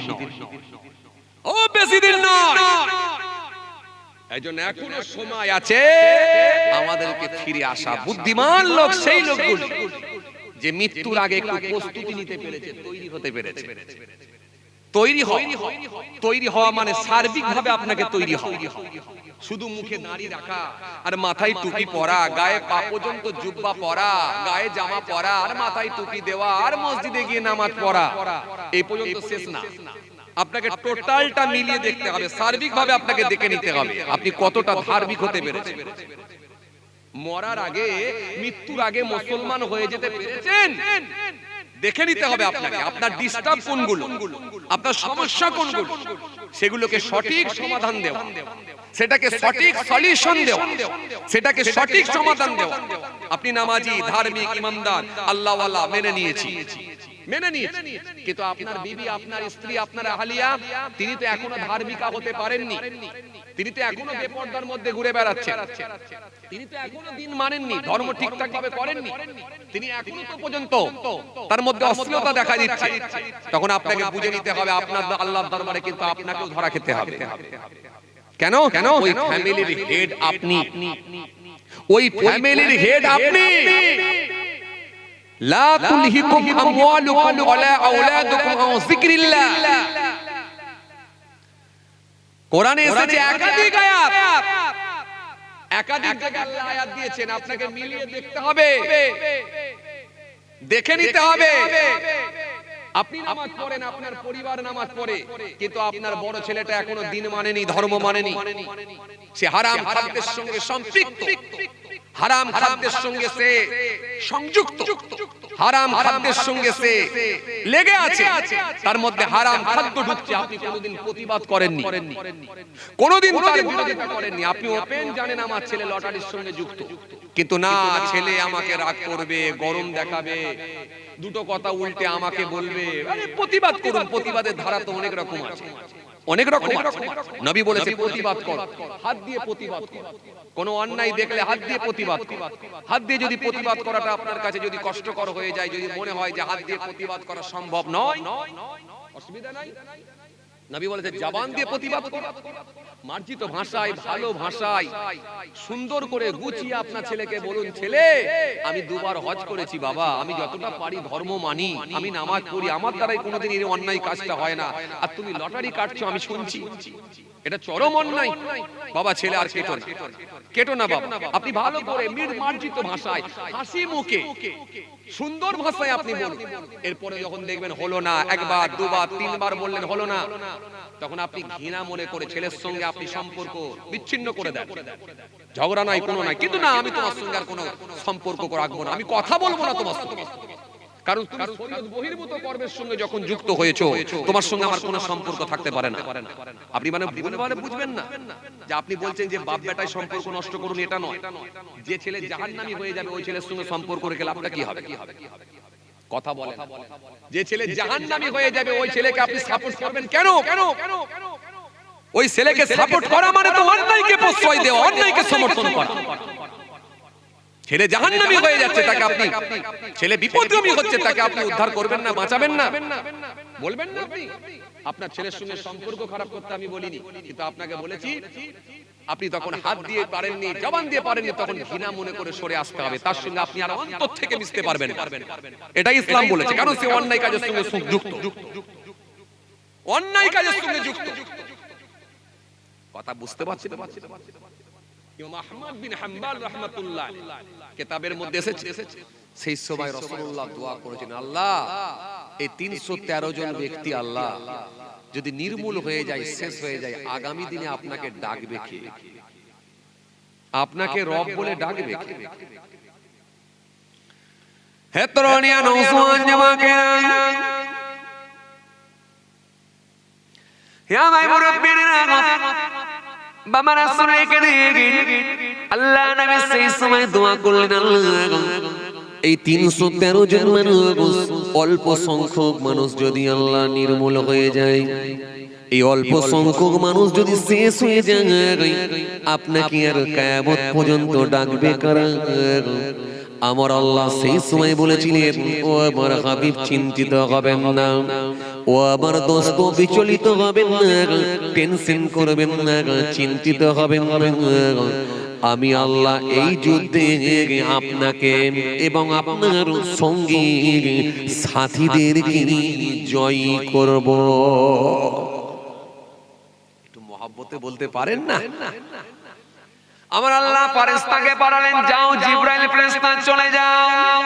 ও বেশি দিন নয়। এইজন্য এখনো সময় আছে আমাদেরকে ফিরে আসা। বুদ্ধিমান লোক সেই লোকগুলো যে মৃত্যুর আগে একটু প্রস্তুতি নিতে পেরেছে, তৈরি হতে পেরেছে। তৈরি হওয়া মানে সার্বিকভাবে আপনাকে তৈরি হওয়া। শুধু মুখে দাড়ি রাখা আর মাথায় টুপি পরা, গায়ে পা পর্যন্ত জুব্বা পরা, গায়ে জামা পরা আর মাথায় টুপি দেওয়া আর মসজিদে গিয়ে নামাজ পড়া, এই পর্যন্ত শেষ না। আপনাকে টোটালটা মিলিয়ে দেখতে হবে, সার্বিকভাবে আপনাকে দেখে নিতে হবে আপনি কতটা ধার্মিক হতে পেরেছেন। মরার আগে, মৃত্যুর আগে মুসলমান হয়ে যেতে পেরেছেন, দেখে নিতে হবে আপনাকে। আপনার ডিস্টার্ব কোনগুলো, আপনার সমস্যা কোনগুলো, সেগুলোকে সঠিক সমাধান দেওয়া, সেটাকে সঠিক সলিউশন দেওয়া, সেটাকে সঠিক সমাধান দেওয়া। আপনি নামাজি, ধার্মিক, ইমানদার, আল্লাহওয়ালা মেনে নিয়েছি, কিন্তু আপনার বিবি, আপনার স্ত্রী, আপনার আহলিয়া, তিনি তো এখনো ধার্মিকা হতে পারেননি, তিনি তো এখনো বেপরদার মধ্যে ঘুরে বেড়াচ্ছেন, তিনি তো এখনো দিন মানেননি, ধর্ম ঠিকঠাক ভাবে করেননি, তিনি এখনো তো পর্যন্ত তার মধ্যে অশ্লীলতা দেখা দিচ্ছে। তখন আপনাকে বুঝে নিতে হবে আপনার আল্লাহর দরবারে কিন্তু আপনাকেও ধরা খেতে হবে। কেন? ওই ফ্যামিলির হেড আপনি, ওই ফ্যামিলির হেড আপনি। লা তুলহিকুম আমওয়ালুকুম ওয়ালা আওলাদুকুম আন যিকরিল্লাহ। কোরআনে এসেছে একাধিক আয়াত, একাধিক জায়গায় আল্লাহ আয়াত দিয়েছেন, আপনাকে মিলিয়ে দেখতে হবে, দেখে নিতে হবে। আপনি নামাজ পড়েন, আপনার পরিবার নামাজ পড়ে, কিন্তু আপনার বড় ছেলেটা এখনো দিন মানেনি, ধর্ম মানেনি, সে হারাম খাদ্যের সঙ্গে সম্পৃক্ত, হারাম খাদ্যের সঙ্গে সে সংযুক্ত, হারাম খাদ্যের সঙ্গে সে লেগে আছে, তার মধ্যে হারাম খাদ্য ঢুকছে, আপনি কোনোদিন প্রতিবাদ করেননি, কোনোদিন তার বিরোধিতা করেননি। আপনি ওপেন জানেন আমার ছেলে লটারির সঙ্গে যুক্ত, কিন্তু না, ছেলে আমাকে রাগ করবে, গরম দেখাবে, দুটো কথা উল্টে আমাকে বলবে, আরে প্রতিবাদ করুন। প্রতিবাদের ধারা তো অনেক রকম আছে, অনেক রকম আছে। নবী বলেছে প্রতিবাদ কর, হাত দিয়ে প্রতিবাদ কর, কোন অন্যায় দেখলে হাত দিয়ে প্রতিবাদ কর। হাত দিয়ে যদি প্রতিবাদ করাটা আপনার কাছে যদি কষ্টকর হয়ে যায়, যদি মনে হয় যে হাত দিয়ে প্রতিবাদ করা সম্ভব নয়, অসুবিধা নাই। নবী বলেছে জবান দিয়ে প্রতিবাদ কর, মার্জিত ভাষায়, ভালো ভাষায়, সুন্দর করে গুছিয়ে আপনার ছেলেকে বলুন, ছেলে আমি দুবার হজ করেছি বাবা, আমি যতটা পারি ধর্ম মানি, আমি নামাজ পড়ি, আমার দ্বারাই কোনোদিন এই অন্যায় কাজটা হয় না, আর তুমি লটারি কাটছো আমি শুনছি, এটা চরম অন্যায়। বাবা ছেলে আর কেটো না, কেটো না বাবা, আপনি ভালো করে মার্জিত ভাষায়, হাসি মুখে, সুন্দর ভাষায় আপনি বলুন। এরপরে যখন দেখবেন হলো না, একবার দুবার তিনবার বললেন হলো না, তখন আপনি ঘৃণা মনে করে ছেলের সঙ্গে আপনি সম্পর্ক বিচ্ছিন্ন করে দেন। ঝগড়া নাই, কোনো নাই, কিন্তু না আমি তোমার সঙ্গে আর কোনো সম্পর্ক রাখবো না, আমি কথা বলবো না তোমার সঙ্গে, কারণ তুমি শরীয়ত বহির্ভূত কর্মের সঙ্গে যখন যুক্ত হয়েছো, তোমার সঙ্গে আমার কোনো সম্পর্ক থাকতে পারে না। আপনি মানে ভুলভাবে বুঝবেন না যে আপনি বলছেন যে বাপ বেটায় সম্পর্ক নষ্ট করুন, এটা নয়। যে ছেলে জাহান্নামী হয়ে যাবে ওই ছেলের সঙ্গে সম্পর্ক রেখে লাভটা কি হবে? কথা বলেন। যে ছেলে জাহান্নামী হয়ে যাবে ওই ছেলেকে আপনি সাপোর্ট করবেন কেন? ওই ছেলেকে সাপোর্ট করা মানে তো অন্যায়কে প্রশ্রয় দেওয়া, অন্যায়কে সমর্থন করা। ছেলে জাহান্নামী হয়ে যাচ্ছে, তাকে আপনি, ছেলে বিপদগামী হচ্ছে, তাকে আপনি উদ্ধার করবেন না, বাঁচাবেন না, বলবেন না আপনি। আপনার ছেলের সঙ্গে সম্পর্ক খারাপ করতে আমি বলিনি, কিন্তু আপনাকে বলেছি আপনি তখন হাত দিয়ে পারেননি, জবান দিয়ে পারেননি, তখন ঘৃণা মনে করে সরে আসতে হবে, তার সঙ্গে আপনি আর অন্তর থেকে মিশতে পারবেন না। এটাই ইসলাম বলেছে, কারণ সে অন্যায় কাজের সঙ্গে যুক্ত, অন্যায় কাজের সঙ্গে যুক্ত। কথা বুঝতে পারছেন? ইমাম আহমদ বিন হাম্বল রাহমাতুল্লাহ কিতাবের মধ্যে এসেছে, সেই সময় রাসূলুল্লাহ দোয়া করেছেন, আল্লাহ এই 313 জন ব্যক্তি আল্লাহ যদি নির্মূল হয়ে যায়, শেষ হয়ে যায়, আগামী দিনে আপনাকে ডাকবে কে? আপনাকে রব বলে ডাকবে কে? হে তরুণিয়া নওজওয়ান জামাকেরা, হে আমার মুরব্বিরা, বাবারা শুনে আল্লাহ নবী সেই সময় দোয়া করলেন, আল্লাহ এই 313 জন মানুষ, অল্প সংখ্যক মানুষ যদি আল্লাহ নির্মূল হয়ে যায়, এই অল্প সংখ্যক মানুষ যদি শেষ হয়ে যায়, আপনাকে আর কিয়ামত পর্যন্ত ডাকবে কারা? আমার আল্লাহ সেই সময় বলেছিলেন, ও আমার হাবিব চিন্তিত হবেন না, ও আমার দোস্ত বিচলিত হবেন না, টেনশন করবেন না, চিন্তিত হবেন না, আমি আল্লাহ এই যুদ্ধে আপনাকে এবং আপনার সঙ্গী সাথীদেরকে জয় করব। একটু মহব্বতে বলতে পারেন না? আমার আল্লাহ ফেরেশতাকে পাঠালেন, যাও জিবরাইল ফেরেশতা চলে যাও।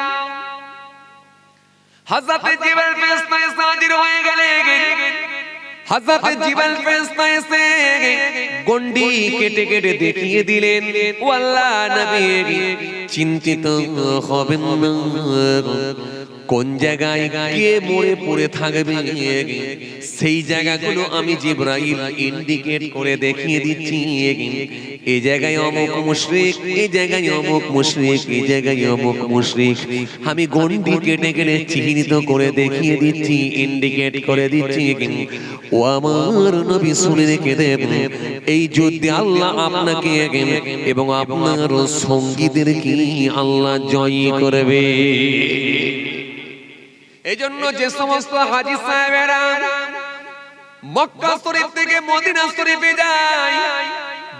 হযরত জিবরাইল ফেরেশতা এসে হাজির হয়ে গেলেন। হযরত জিবরাইল ফেরেশতা এসে গন্ডি কেটে কেটে দেখিয়ে দিলেন, ও আল্লাহ নবী চিন্তিত হবেন না, কোন জায়গায় কে মরে পড়ে থাকবে সেই জায়গাগুলো আমি জিবরাইল ইন্ডিকেট করে দেখিয়ে দিচ্ছি। এই জায়গায় অমুক মুশরিক, এই জায়গায় অমুক মুশরিক, এই জায়গায় অমুক মুশরিক, আমি গন্ডি কেটে কেটে চিহ্নিত করে দেখিয়ে দিচ্ছি, ইন্ডিকেট করে দিচ্ছি। ও আমার নবী শুনে রেখে দেন, এই যুদ্ধে আল্লাহ আপনাকে এবং আপনার সঙ্গীদেরকে আল্লাহ জয় করবে। এই জন্য যে সমস্ত হাজী সাহেবেরা মক্কা শরীফ থেকে মদিনা শরীফে যায়,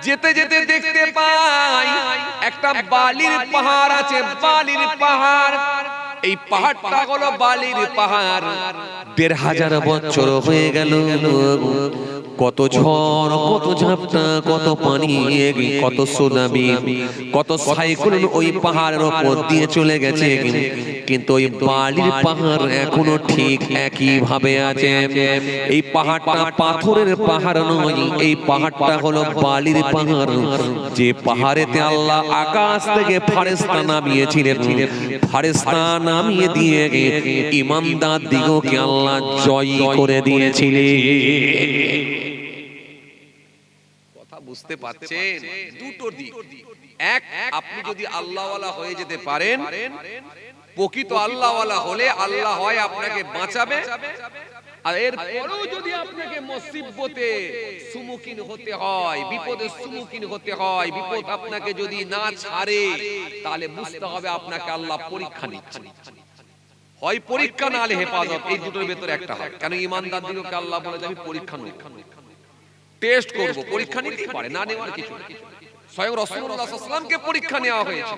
যেতে যেতে দেখতে পায় একটা বালির পাহাড় আছে, বালির পাহাড়। এই পাহাড়টা হলো বালির পাহাড়, 1500 বছর হয়ে গেল কত ঝড়, কত ঝাপটা, কত পানি, কত সুনামি, কত সাইক্লোন ওই পাহাড়ের উপর দিয়ে চলে গেছে, কিন্তু ওই বালির পাহাড় এখনো ঠিক একই ভাবে আছে। এই পাহাড়টা পাথরের পাহাড় নয়, এই পাহাড়টা হলো বালির পাহাড়, যে পাহাড়েতে আল্লাহ আকাশ থেকে ফেরেশতা নামিয়েছিলেন। ফেরেশতা নামিয়ে দিয়ে ঈমানদার দিগকে আল্লাহ জয় করে দিয়েছিলেন। কথা বুঝতে পারছেন? দুটো দিক। এক, আপনি যদি আল্লাহওয়ালা হয়ে যেতে পারেন, প্রকৃত আল্লাহওয়ালা হলে আল্লাহ হয় আপনাকে বাঁচাবে, আর এর পরেও যদি আপনাকে মুসিবতে সম্মুখীন হতে হয়, বিপদের সম্মুখীন হতে হয়, বিপদ আপনাকে যদি না ছাড়ে, তাহলে বুঝতে হবে আপনাকে আল্লাহ পরীক্ষা নিচ্ছেন। হয় পরীক্ষা, না হলে হেফাজত। এই দুটোর ভেতরে একটা হয়। কেন ঈমানদারদেরকে আল্লাহ বলে যে আমি পরীক্ষা নেব, টেস্ট করব। পরীক্ষা নিতেই পারে, না নেওয়ার কিছু না। স্বয়ং রাসূলুল্লাহ সাল্লাল্লাহু আলাইহি ওয়াসাল্লামকে পরীক্ষা নেওয়া হয়েছে।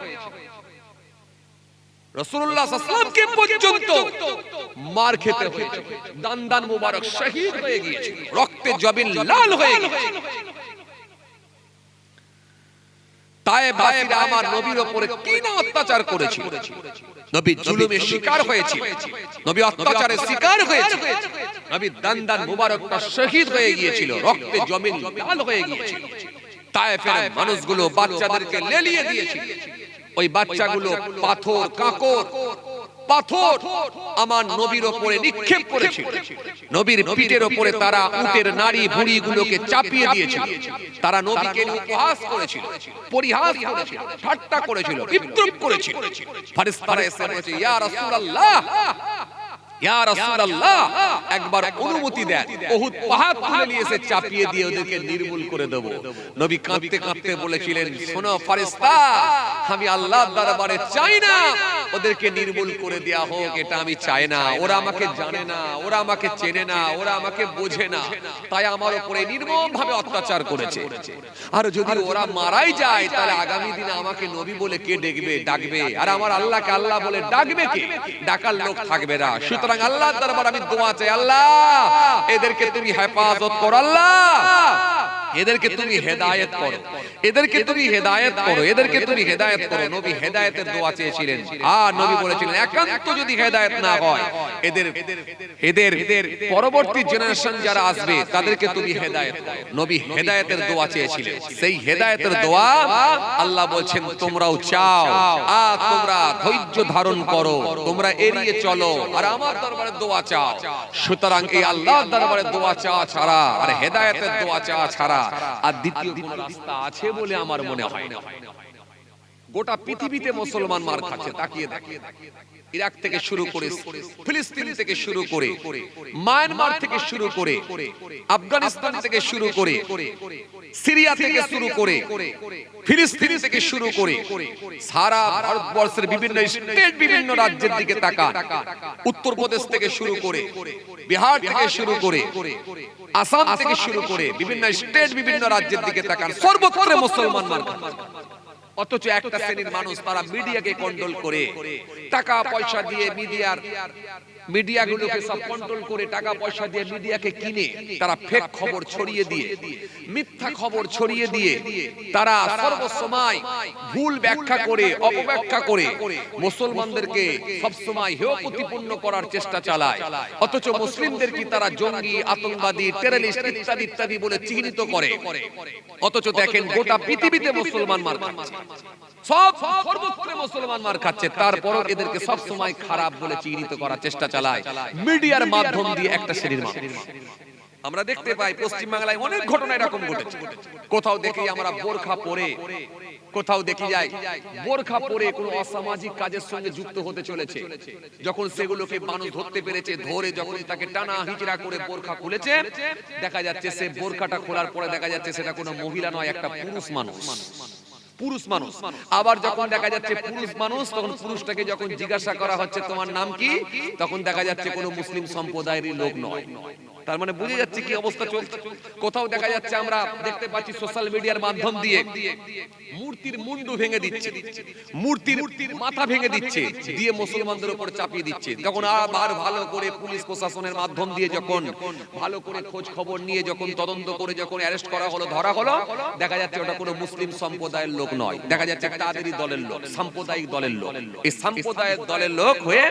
রাসূলুল্লাহ সাল্লাল্লাহু আলাইহি ওয়াসাল্লামকে পর্যন্ত মার খেতে হয়েছে, দান মুবারক শহীদ হয়ে গিয়েছে, রক্তে জবিন লাল হয়ে গিয়েছে। তায়েফবাসীরা আমার নবীর উপরে কি না অত্যাচার করেছিল। নবী জুলুমের শিকার হয়েছিল, নবী অত্যাচারের শিকার হয়েছিল, নবী দান মুবারকটা শহীদ হয়ে গিয়েছিল, রক্তে জমিন লাল হয়ে গিয়েছিল। তায়েফের মানুষগুলো বাচ্চাদেরকে লেলিয়ে দিয়েছিল। ওই বাচ্চাগুলো পাথর, কাঁকর, পাথর আমার নবীর উপরে নিক্ষেপ করেছিল। নবীর পিঠের উপরে তারা উটের নাড়ি ভুঁড়িগুলোকে চাপিয়ে দিয়েছিল। তারা নবীকে উপহাস করেছিল, পরিহাস করেছিল, ঠাট্টা করেছিল, বিদ্রূপ করেছিল। ফেরেশতারা এসে বলেছে, ইয়া রাসূলুল্লাহ, ইয়া রাসূলুল্লাহ, একবার অনুমতি দেন, উহুদ পাহাড় তুলে নিয়ে এসে চাপিয়ে দিয়ে ওদেরকে নির্মূল করে দেব। নবী কাঁদতে কাঁদতে বলেছিলেন, শোনো ফেরেশতা, আমি আল্লাহর দরবারে চাই না ওদেরকে নির্মূল করে দেয়া হোক, এটা আমি চাই না। ওরা আমাকে জানে না, ওরা আমাকে চেনে না, ওরা আমাকে বোঝে না, তাই আমার উপরে নির্মমভাবে অত্যাচার করেছে। আর যদি ওরা মারাই যায়, তাহলে আগামী দিনে আমাকে নবী বলে কে ডাকবে? আর আমার আল্লাহকে আল্লাহ বলে ডাকবে কে? ডাকার লোক থাকবে না। সুতরাং আল্লাহর দরবারে আমি দোয়া চাই, আল্লাহ এদেরকে তুমি হেফাজত করো, আল্লাহ এদেরকে তুমি হেদায়েত করো, এদেরকে তুমি হেদায়েত করো, এদেরকে তুমি হেদায়েত করো। নবী হেদায়েতের দোয়া চেয়েছিলেন। আর নবী বলেছিলেন, একান্ত যদি হেদায়েত না হয়, এদের পরবর্তী জেনারেশন যারা আসবে তাদেরকে তুমি হেদায়েত করো। নবী হেদায়েতের দোয়া চেয়েছিলেন। সেই হেদায়েতের দোয়া আল্লাহ বলছেন তোমরাও চাও, আর তোমরা ধৈর্য ধারণ করো, তোমরা এড়িয়ে চলো, আর আমার দরবারে দোয়া চাও। সুতরাং এই আল্লাহর দরবারে দোয়া চাওয়া ছাড়া আর হেদায়েতের দোয়া চাওয়া ছাড়া আর দ্বিতীয় কোন রাস্তা আছে বলে আমার মনে হয় না। গোটা পৃথিবীতে মুসলমান মার খাচ্ছে, তাকিয়ে দেখেন। ইরাক থেকে শুরু করে, ফিলিস্তিন থেকে শুরু করে, মায়ানমার থেকে শুরু করে, আফগানিস্তান থেকে শুরু করে, সিরিয়া থেকে শুরু করে, ফিলিস্তিন থেকে শুরু করে, সারা ভারতবর্ষের বিভিন্ন স্টেট, বিভিন্ন রাজ্যের দিকে তাকান। উত্তরপ্রদেশ থেকে শুরু করে, বিহার থেকে শুরু করে, আসাম থেকে শুরু করে, বিভিন্ন স্টেট, বিভিন্ন রাজ্যের দিকে তাকান। সর্বত্র মুসলমান মার খাচ্ছে। অথচ একটা শ্রেণীর মানুষ তারা মিডিয়াকে কন্ট্রোল করে, টাকা পয়সা দিয়ে মিডিয়াগুলোকে সব কন্ট্রোল করে, টাকা পয়সা দিয়ে মিডিয়াকে কিনে তারা ফেক খবর ছড়িয়ে দিয়ে, মিথ্যা খবর ছড়িয়ে দিয়ে তারা সর্বসময় ভুল ব্যাখ্যা করে, অপব্যাখ্যা করে মুসলমানদেরকে সবসময় হেয় প্রতিপন্ন করার চেষ্টা চালায়। অথচ মুসলিমদের কি তারা জঙ্গি, আতঙ্কবাদী, টেররিস্ট ইত্যাদি ইত্যাদি বলে চিহ্নিত করে। অথচ দেখেন গোটা পৃথিবীতে মুসলমান মার খাচ্ছে, সব সর্বত্র মুসলমান মার খাচ্ছে, তারপরও এদেরকে সব সময় খারাপ বলে চিহ্নিত করার চেষ্টা চালায় মিডিয়ার মাধ্যম দিয়ে একটা শ্রেণীর মানুষ। আমরা দেখতে পাই পশ্চিম বাংলায় অনেক ঘটনা এরকম ঘটেছে। কোথাও দেখি আমরা বোরখা পরে, কোথাও দেখি যায় বোরখা পরে কোনো অসামাজিক কাজের সঙ্গে যুক্ত হতে চলেছে। যখন সেগুলোকে মানুষ ধরতে পেরেছে, ধরে যখন তাকে টানা হিচড়া করে বোরখা খুলেছে, দেখা যাচ্ছে সে বোরখাটা খোলার পরে দেখা যাচ্ছে সেটা কোনো মহিলা নয়, একটা পুরুষ মানুষ। পুরুষ মানুষ। আবার যখন দেখা যাচ্ছে পুরুষ মানুষ, তখন পুরুষটাকে যখন জিজ্ঞাসা করা হচ্ছে তোমার নাম কি, তখন দেখা যাচ্ছে কোনো মুসলিম সম্প্রদায়েরই লোক নয়। তার মানে বুঝে যাচ্ছে কি অবস্থা চলছে। কোথাও দেখা যাচ্ছে আমরা দেখতে পাচ্ছি সোশ্যাল মিডিয়ার মাধ্যম দিয়ে মূর্তির মুন্ডু ভেঙে দিচ্ছে, মূর্তির মাথা ভেঙে দিচ্ছে, দিয়ে মুসলমানদের উপর চাপিয়ে দিচ্ছে। যখন আবার ভালো করে পুলিশ প্রশাসনের মাধ্যম দিয়ে যখন ভালো করে খোঁজ খবর নিয়ে যখন তদন্ত করে যখন অ্যারেস্ট করা হলো, ধরা হলো, দেখা যাচ্ছে ওটা কোনো মুসলিম সম্প্রদায়ের লোক নয়, দেখা যাচ্ছে তাদেরই দলের লোক, সাম্প্রদায়িক দলের লোক। এই সাম্প্রদায়ের দলের লোক হয়ে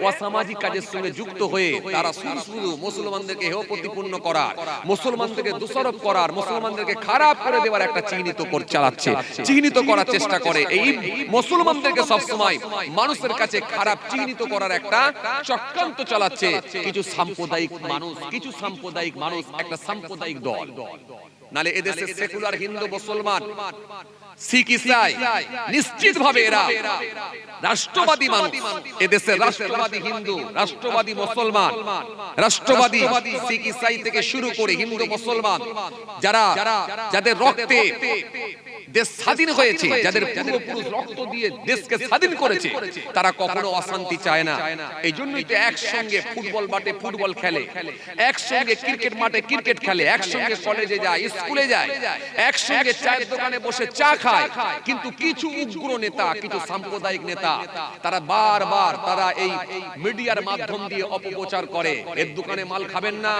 অসামাজিক কাজের সঙ্গে যুক্ত হয়ে তারা শুধু মুসলমানদেরকে হেয় প্রতিপন্ন করার, মুসলমানদেরকে দোষারোপ করার, মুসলমানদেরকে খারাপ করে দেওয়ার একটা চিহ্নিত করে চালাচ্ছে, চিহ্নিত করার চেষ্টা করে। এই মুসলমানদেরকে সবসময় মানুষের কাছে খারাপ চিহ্নিত করার একটা চক্রান্ত চালাচ্ছে কিছু সাম্প্রদায়িক মানুষ, কিছু সাম্প্রদায়িক মানুষ, একটা সাম্প্রদায়িক দল। নালে এদেশে সেকুলার হিন্দু মুসলমান শিখ ইসাই নিশ্চিতভাবে এরা রাষ্ট্রবাদী মানুষ। এদেশে রাষ্ট্রবাদী হিন্দু, রাষ্ট্রবাদী মুসলমান, রাষ্ট্রবাদী শিখ ইসাই থেকে শুরু করে হিন্দু মুসলমান যারা যাদের রক্তে দেশ স্বাধীন হয়েছে, যাদের পূর্বপুরুষ রক্ত দিয়ে দেশকে স্বাধীন করেছে, তারা কখনো অশান্তি চায় না। এই জন্যই তো একসঙ্গে ফুটবল মাঠে ফুটবল খেলে, একসঙ্গে ক্রিকেট মাঠে ক্রিকেট খেলে, একসঙ্গে কলেজে যায়, স্কুলে যায়, একসঙ্গে চায়ের দোকানে বসে চা খায়। কিন্তু কিছু উগ্র নেতা, কিছু সাম্প্রদায়িক নেতা, তারা বারবার তারা এই মিডিয়ার মাধ্যম দিয়ে অপপ্রচার করে, এর দোকানে মাল খাবেন না,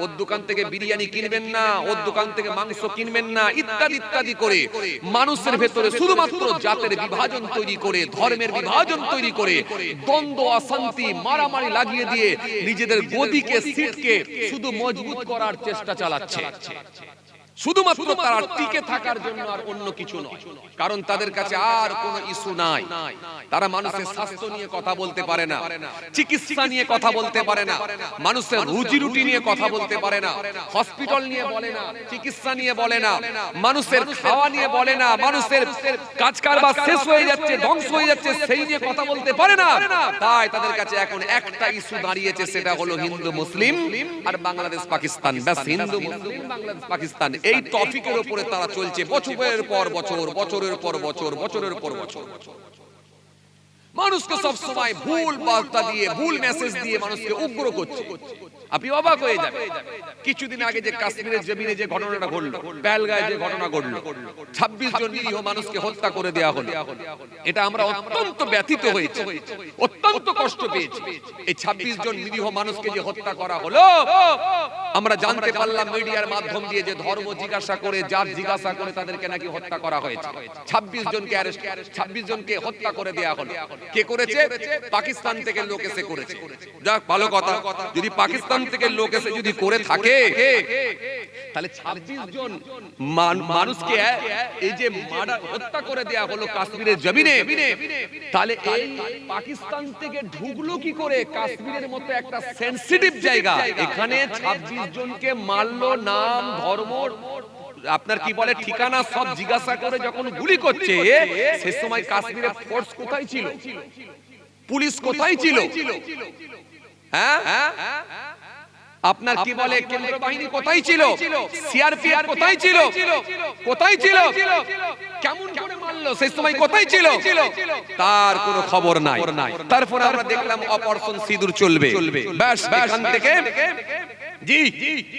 ওর দোকান থেকে বিরিয়ানি কিনবেন না, ওর দোকান থেকে মাংস কিনবেন না, ইত্যাদি ইত্যাদি করে মানুষের ভেতরে শুধুমাত্র জাতের বিভাজন তৈরি করে, ধর্মের বিভাজন তৈরি করে, দ্বন্দ্ব, অশান্তি, মারামারি লাগিয়ে দিয়ে নিজেদের গদিকে, সিটকে শুধু মজবুত করার চেষ্টা চালাচ্ছে, শুধুমাত্র তারা টিকে থাকার জন্য, আর অন্য কিছু নয়। কারণ তাদের কাছে আর কোনো ইস্যু নাই। তারা মানুষের স্বাস্থ্য নিয়ে কথা বলতে পারে না, চিকিৎসা নিয়ে কথা বলতে পারে না, মানুষের রুজি রুটি নিয়ে কথা বলতে পারে না, হসপিটাল নিয়ে বলে না, চিকিৎসা নিয়ে বলে না, মানুষের খাওয়া নিয়ে বলে না, মানুষের কাজ কারবার শেষ হয়ে যাচ্ছে, ধ্বংস হয়ে যাচ্ছে, সেই নিয়ে কথা বলতে পারে না। তাই তাদের কাছে এখন একটা ইস্যু দাঁড়িয়েছে, সেটা হলো হিন্দু মুসলিম আর বাংলাদেশ পাকিস্তান। ব্যাস, হিন্দু মুসলিম, বাংলাদেশ পাকিস্তান, এই টপিকের উপরে তারা চলছে বছরের পর বছর, বছরের পর বছর, বছরের পর বছর। মানুষকে সব সময় ভুল বার্তা দিয়ে, ভুল মেসেজ দিয়ে মানুষকে উগ্র করছে। আপনি অবাক হয়ে যাবেন, কিছুদিন আগে যে কাশ্মীরের জমিনে যে ঘটনাটা ঘটলো, পেহেলগাঁয়ে যে ঘটনা ঘটলো, 26 জন নিরীহ মানুষকে হত্যা করে দেওয়া হলো, এটা আমরা অত্যন্ত ব্যথিত হয়েছি, অত্যন্ত কষ্ট পেয়েছি। এই 26 জন নিরীহ মানুষকে যে হত্যা করা হলো, আমরা জানতে পারলাম মিডিয়ার মাধ্যম দিয়ে যে ধর্ম জিজ্ঞাসা করে, জাত জিজ্ঞাসা করে তাদেরকে নাকি হত্যা করা হয়েছে। 26 জনকে অ্যারেস্ট, 26 জনকে হত্যা করে দেওয়া হলো। কে করেছে? পাকিস্তান থেকে লোক এসে করেছে। যাক, ভালো কথা। যদি পাকিস্তান থেকে লোক এসে যদি করে থাকে, তাহলে 26 জন মানুষকে এই যে হত্যা করে দেওয়া হলো কাশ্মীরের জমিনে, তাহলে এই পাকিস্তান থেকে ঢুকলো কি করে কাশ্মীরের মতো একটা সেনসিটিভ জায়গা? এখানে 26 জনকে মারলো, নাম, ধর্ম, আপনার কি বলে ঠিকানা সব জিজ্ঞাসা করে যখন গুলি করছে, সে সময় কাশ্মীরে ফোর্স কোথায় ছিল? পুলিশ কোথায় ছিল? হ্যাঁ, আপনার কি বলে কেন্দ্র বাহিনী কোথায় ছিল? সিআরপিএফ কোথায় ছিল? কোথায় ছিল? কেমন করে মারলো সেই সময় কোথায় ছিল? তার কোনো খবর নাই। তারপরে আমরা দেখলাম অপারেশন সিঁদুর চলবে। ব্যাস, এখান থেকে জি,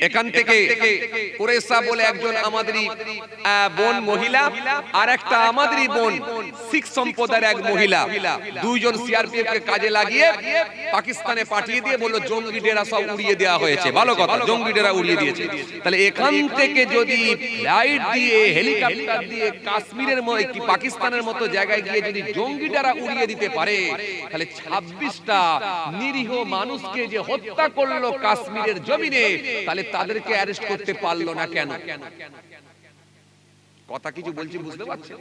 এখান থেকে কুরেশা বলে একজন আমাদেরই বোন মহিলা, আর একটা আমাদেরই বোন শিখ সম্প্রদায়ের এক মহিলা, দুইজন সিআরপিএফ কে কাজে লাগিয়ে পাকিস্তানে পাঠিয়ে দিয়ে বললো জঙ্গি ডেরা সব উড়িয়ে দেওয়া হয়েছে। ভালো কথা, জঙ্গি ডেরা উড়িয়ে দিয়েছে। তাহলে এখান থেকে যদি ফ্লাইট দিয়ে, হেলিকপ্টার দিয়ে কাশ্মীরের মতো, পাকিস্তানের মতো জায়গায় গিয়ে যদি জঙ্গি ডেরা উড়িয়ে দিতে পারে, তাহলে 26টা নিরীহ মানুষকে যে হত্যা করলো কাশ্মীরের জমিনে, তাহলে তাদেরকে অ্যারেস্ট করতে পারলো না কেন? কথা কিছু বলছি, বুঝতে পারছেন?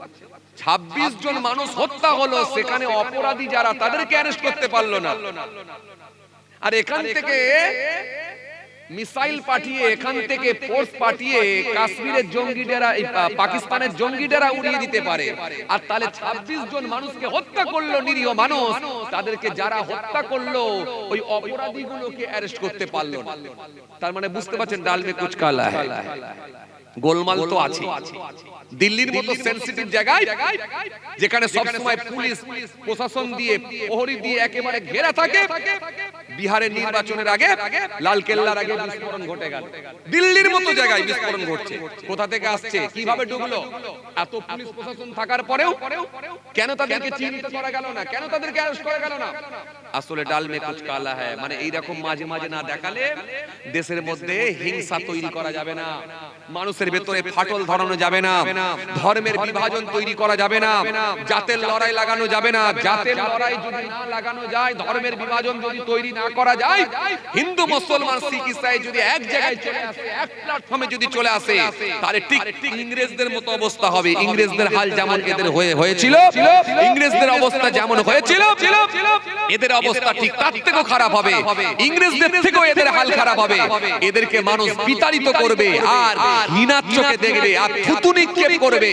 26 জন মানুষ হত্যা হলো, সেখানে অপরাধী যারা, তাদেরকে অ্যারেস্ট করতে পারলো না। আর এখান থেকে মিসাইল পাঠিয়ে, এখান থেকে ফোর্স পাঠিয়ে কাশ্মীরের জঙ্গি ডেরা, পাকিস্তানের জঙ্গি ডেরা উড়িয়ে দিতে পারে। আর তাহলে 26 জন মানুষকে হত্যা করলো, নিরীহ মানুষ, তাদেরকে যারা হত্যা করলো ওই অপরাধীগুলোকে অ্যারেস্ট করতে পারলো না। তার মানে বুঝতে পারছেন, ডাল মে কুছ কালা হ্যায়, গোলমাল তো আছে। দিল্লির মতো সেনসিটিভ জায়গায় যেখানে সব সময় পুলিশ প্রশাসন দিয়ে প্রহরী দিয়ে একেবারে ঘেরা থাকে, বিহারের নির্বাচনের আগে লাল কেল্লার আগে বিস্ফোরণ ঘটে গেল। দিল্লির মতো জায়গায় বিস্ফোরণ ঘটছে, কোথা থেকে আসছে, কিভাবে ঢুকলো? এত পুলিশ প্রশাসন থাকার পরেও কেন তাদেরকে চিহ্নিত করা গেল না, কেন তাদেরকে অ্যারেস্ট করা গেল না? আসলে ডাল মে কুছ কালা হ্যায়, মানে এইরকম মাঝে মাঝে না দেখালে দেশের মধ্যে হিংসা তৈরি করা যাবে না, মানুষের ভেতরে ফাটল ধরানো যাবে না, ধর্মের বিভাজন তৈরি করা যাবে না, জাতের লড়াই লাগানো যাবে না। জাতের লড়াই যদি না লাগানো যায়, ধর্মের বিভাজন যদি তৈরি না করা যায়, হিন্দু মুসলমান শিখ ইসাই যদি এক জায়গায় চলে আসে, এক প্ল্যাটফর্মে যদি চলে আসে, তাহলে ঠিক ইংরেজদের মতো অবস্থা হবে। ইংরেজদের হাল যেমন এদের হয়েছিল, ইংরেজদের অবস্থা যেমন হয়েছিল, এদের অবস্থা ঠিক তার থেকেও খারাপ হবে। ইংরেজদের থেকেও এদের হাল খারাপ হবে। এদেরকে মানুষ বিতাড়িত করবে আর ঘৃণার চোখে দেখবে আর থুতু নিক্ষেপ করবে।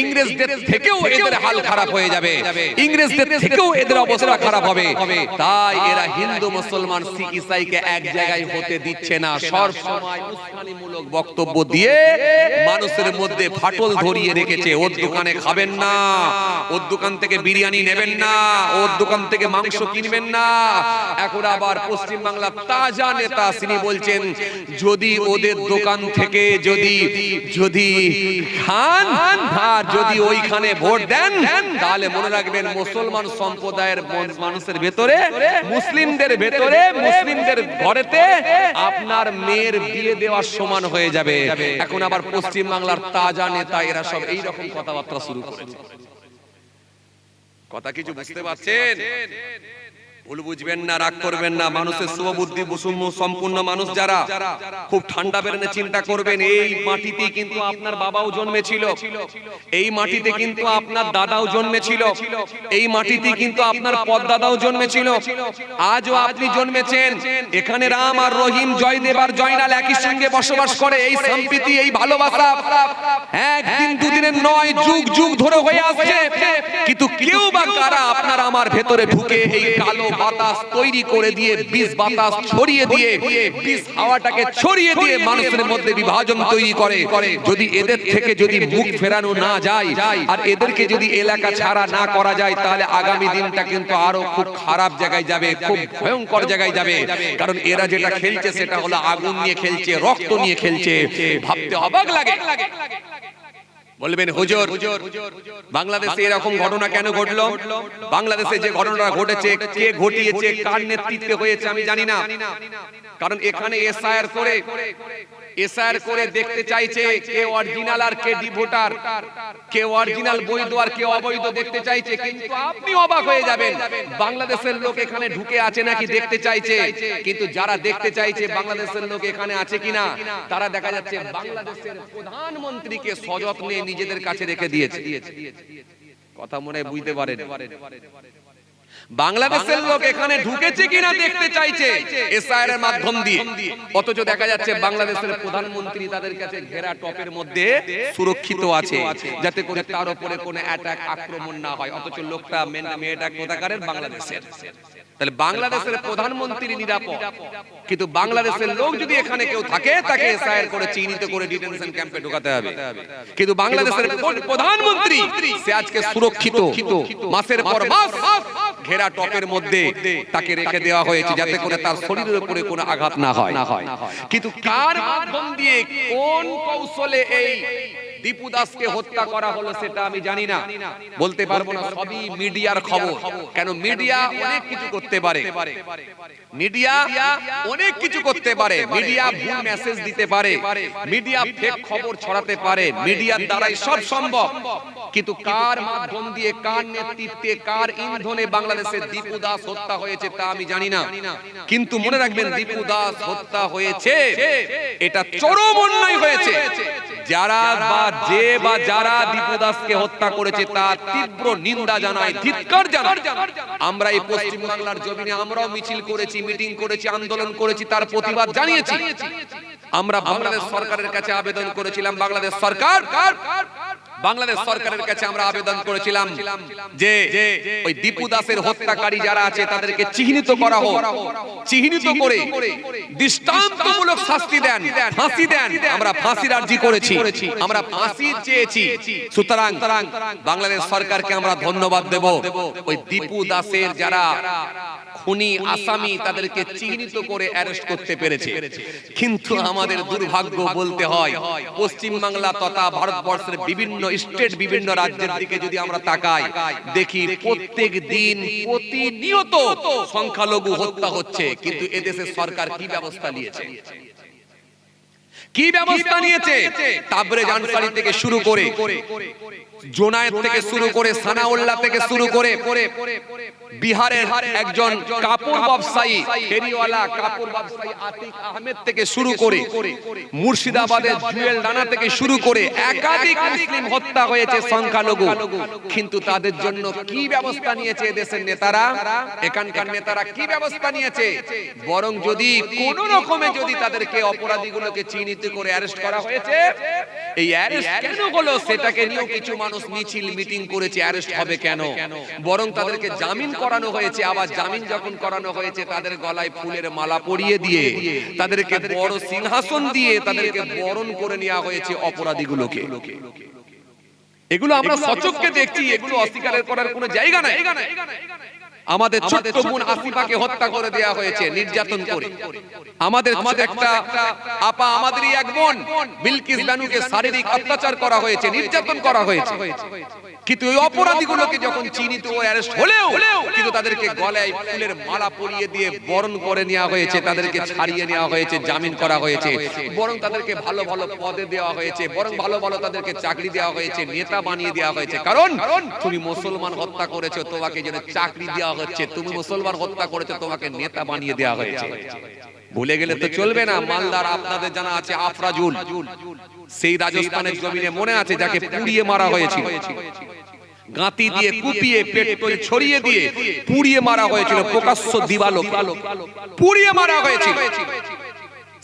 ইংরেজদের থেকেও এদের হাল খারাপ হয়ে যাবে, ইংরেজদের থেকেও এদের অবস্থা খারাপ হবে। তাই এরা হিন্দু মুসলমান শিখ ইসাইকে এক জায়গায় হতে দিচ্ছে না। সব সময় উস্কানিমূলক বক্তব্য দিয়ে মানুষের মধ্যে ফাটল ধরিয়ে রেখেছে। ওর দোকানে খাবেন না, ওর দোকান থেকে বিরিয়ানি নেবেন না, ওর দোকান থেকে মাংস কিনবেন না। এখন আবার পশ্চিম বাংলার তাজা নেতা তিনি বলছেন, যদি ওদের দোকান থেকে যদি খান আর যদি ওইখানে ভোট দেন, তাহলে মনে রাখবেন মুসলমান সম্প্রদায়ের মানুষের ভেতরে, মুসলিমদের ভেতরে, মুসলিমদের ঘরেতে আপনার মেয়ের বিয়ে দেওয়ার সমান হয়ে যাবে। এখন আবার পশ্চিম বাংলার তাজা নেতা এরা সব এইরকম কথাবার্তা শুরু করেছে। কথা কিছু বুঝতে পারছেন? ভুল বুঝবেন না, রাগ করবেন না। মানুষের শুভবুদ্ধি সম্পূর্ণ মানুষ যারা, খুব ঠান্ডা বেরনে চিন্তা করবেন। এই মাটিতে কিন্তু আপনার বাবাও জন্মেছিল, এই মাটিতে কিন্তু আপনার দাদাও জন্মেছিল, এই মাটিতে কিন্তু আপনার পরদাদাও জন্মেছিল, আজও আপনি জন্মেছেন। এখানে রাম আর রহিম, জয়দেব আর জয়নাল একই সঙ্গে বসবাস করে। এই সম্প্রীতি, এই ভালোবাসা একদিন দুদিনের নয়, যুগ যুগ ধরে হয়ে আসছে। কিন্তু কেউ বা কারা আপনার আমার ভেতরে ঢুকে এই কালো বাতাস তৈরি করে দিয়ে, বিষ বাতাস ছড়িয়ে দিয়ে, বিষ হাওয়াটাকে ছড়িয়ে দিয়ে মানুষের মধ্যে বিভাজন তৈরি করে। যদি এদের থেকে যদি মুখ ফেরানো না যায় আর এদেরকে যদি এলাকা ছাড়া না করা যায়, তাহলে আগামী দিনটা কিন্তু আরো খুব খারাপ জায়গায় যাবে, খুব ভয়ঙ্কর জায়গায় যাবে। কারণ এরা যেটা খেলছে সেটা হলো আগুন নিয়ে খেলছে, রক্ত নিয়ে খেলছে। ভাবতে অবাক লাগে। বলবেন হুজুর, বাংলাদেশে এরকম ঘটনা কেন ঘটলো? বাংলাদেশে যে ঘটনাটা ঘটেছে, কে ঘটিয়েছে, কার নেতৃত্বে হয়েছে আমি জানি না। কারণ এখানে এসআইআর করে দেখতে চাইছে কে অরিজিনাল আর কে ডিভোটার, কে অরিজিনাল বৈধ আর কে অবৈধ দেখতে চাইছে। কিন্তু আপনি অবাক হয়ে যাবেন, বাংলাদেশের লোক এখানে ঢুকে আছে নাকি দেখতে চাইছে। কিন্তু যারা দেখতে চাইছে বাংলাদেশের লোক এখানে আছে কিনা, তারা দেখা যাচ্ছে বাংলাদেশের প্রধানমন্ত্রীকে সযত্নে নিজেদের কাছে রেখে দিয়েছে। কথা মনে বুঝতে পারেন? বাংলাদেশের লোক এখানে ঢুকেছে কিনা দেখতে চাইছে এসআইআর এর মাধ্যম দিয়ে। অথচ দেখা যাচ্ছে বাংলাদেশের প্রধানমন্ত্রী তাদের কাছে ঘেরা টপের মধ্যে সুরক্ষিত আছে, যাতে করে তার উপরে কোনো অ্যাটাক, আক্রমণ না হয়। অথচ লোকটা মেয়েটা কোথাকারের? বাংলাদেশের। তাহলে বাংলাদেশের প্রধানমন্ত্রী নিরাপদ, কিন্তু বাংলাদেশের লোক যদি এখানে কেউ থাকে, তাকে এসআইআর করে চিহ্নিত করে ডিটেনশন ক্যাম্পে ঢোকাতে হবে। কিন্তু বাংলাদেশের প্রধানমন্ত্রী সে আজকে সুরক্ষিত, মাসের পর মাস ঘেরা টপের মধ্যে তাকে রেখে দেওয়া হয়েছে, যাতে করে তার শরীরের উপরে কোনো আঘাত না হয়। কিন্তু কার মাধ্যম দিয়ে, কোন কৌশলে এই দীপু দাসকে হত্যা করা হলো সেটা আমি জানি না, বলতে পারবো না। সবই মিডিয়ার খবর। কেন? মিডিয়া অনেক কিছু করতে পারে, মিডিয়া অনেক কিছু করতে পারে, মিডিয়া ভুল মেসেজ দিতে পারে, মিডিয়া ফেক খবর ছড়াতে পারে, মিডিয়ার দ্বারাই সব সম্ভব। কিন্তু কার মাধ্যম দিয়ে, কার নেতৃত্বে, কার ইন্ধনে বাংলাদেশে দীপু দাস হত্যা হয়েছে তা আমি জানি না। কিন্তু মনে রাখবেন, দীপু দাস হত্যা হয়েছে, এটা চরম অন্যায় হয়েছে। যারা দীপু দাসকে হত্যা করেছে তার তীব্র নিন্দা জানাই, ধিক্কার জানাই। আমরা এই পশ্চিম বাংলার জমিনে আমরাও মিছিল করেছি, মিটিং করেছি, আন্দোলন করেছি, তার প্রতিবাদ জানিয়েছি। আমরা বাংলাদেশ সরকারের কাছে আবেদন করেছিলাম, বাংলাদেশ সরকার বাংলাদেশ সরকারের কাছে আমরা আবেদন করেছিলাম যে ওই দীপু দাসের হত্যাকারী যারা আছে তাদেরকে চিহ্নিত করা হোক, চিহ্নিত করে দৃষ্টান্তমূলক শাস্তি দেন, ফাঁসি দেন। আমরা ফাঁসির আর্জি করেছি, আমরা ফাঁসি চেয়েছি। সুতরাং বাংলাদেশ সরকারকে আমরা ধন্যবাদ দেব। ওই দীপু দাসের যারা খুনি আসামি তাদেরকে চিহ্নিত করে অ্যারেস্ট করতে পেরেছে। কিন্তু আমাদের দুর্ভাগ্য বলতে হয়, পশ্চিম বাংলা তথা ভারতবর্ষের বিভিন্ন স্টেট, বিভিন্ন রাজ্যের দিকে যদি আমরা তাকাই, দেখি প্রত্যেক দিন প্রতিনিয়ত সংখ্যালঘু হত্যা হচ্ছে। কিন্তু এদেশের সরকার কি ব্যবস্থা নিয়েছে? কি ব্যবস্থা নিয়েছে? তাবরেজ আনসারী থেকে শুরু করে, জোনায়েত থেকে শুরু করে, সানাউল্লাহ থেকে শুরু করে, বিহারের একজন কাপড় ব্যবসায়ী, ফেরিওয়ালা কাপড় ব্যবসায়ী আতিক আহমেদ থেকে শুরু করে, মুর্শিদাবাদের জুয়েল রানা থেকে শুরু করে একাধিক মুসলিম হত্যা হয়েছে সংখ্যালঘু। কিন্তু তাদের জন্য কি ব্যবস্থা নিয়েছে দেশের নেতারা? এখানকার নেতারা কি ব্যবস্থা নিয়েছে? বরং যদি কোন রকমে যদি তাদেরকে, অপরাধীগুলোকে চিহ্নিত করে অ্যারেস্ট করা হয়েছে, এই অ্যারেস্ট কেন হলো সেটাকে নিয়েও কিছু মানুষ মিছিল মিটিং করেছে। অ্যারেস্ট হবে কেন? বরং তাদেরকে জামিন করানো হয়েছে। আবার জামিন যখন করানো হয়েছে, তাদের গলায় ফুলের মালা পরিয়ে দিয়ে, তাদেরকে বড় সিংহাসন দিয়ে তাদেরকে বরণ করে নেওয়া হয়েছে অপরাধীগুলোকে। এগুলো আমরা সচক্ষে দেখছি, এগুলো অস্বীকার করার কোনো জায়গা নাই। আমাদের ছোট্ট বোন আসিফাকে হত্যা করে দেওয়া হয়েছে নির্যাতন করে। আমাদের একটা আপা, আমাদেরই এক বোন বিলকিস বানুকে শারীরিক অত্যাচার করা হয়েছে, নির্যাতন করা হয়েছে। কিন্তু ওই অপরাধীগুলোকে যখন চিহ্নিত ও অ্যারেস্ট হলেও কিন্তু তাদেরকে গলায় ফুলের মালা পরিয়ে দিয়ে বরণ করে নেওয়া হয়েছে, তাদেরকে ছাড়িয়ে নেওয়া হয়েছে, জামিন করা হয়েছে। বরং তাদেরকে ভালো ভালো পদে দেওয়া হয়েছে, বরং ভালো ভালো তাদেরকে চাকরি দেওয়া হয়েছে, নেতা বানিয়ে দেওয়া হয়েছে। কারণ তুমি মুসলমান হত্যা করেছো, তোমাকে যেন চাকরি দেওয়া হচ্ছে। তুমি মুসলমান হত্যা করেছো, তোমাকে নেতা বানিয়ে দেওয়া হয়েছে। ভুলে গেলে তো চলবে না। মালদার আপনাদের জানা আছে আফরাজুল, সেই রাজস্থানের জমিনে মনে আছে যাকে পুড়িয়ে মারা হয়েছিল, গাঁতি দিয়ে কুপিয়ে পেট্রোল ছড়িয়ে দিয়ে পুড়িয়ে মারা হয়েছিল, প্রকাশ্য দিবালোকে পুড়িয়ে মারা হয়েছিল।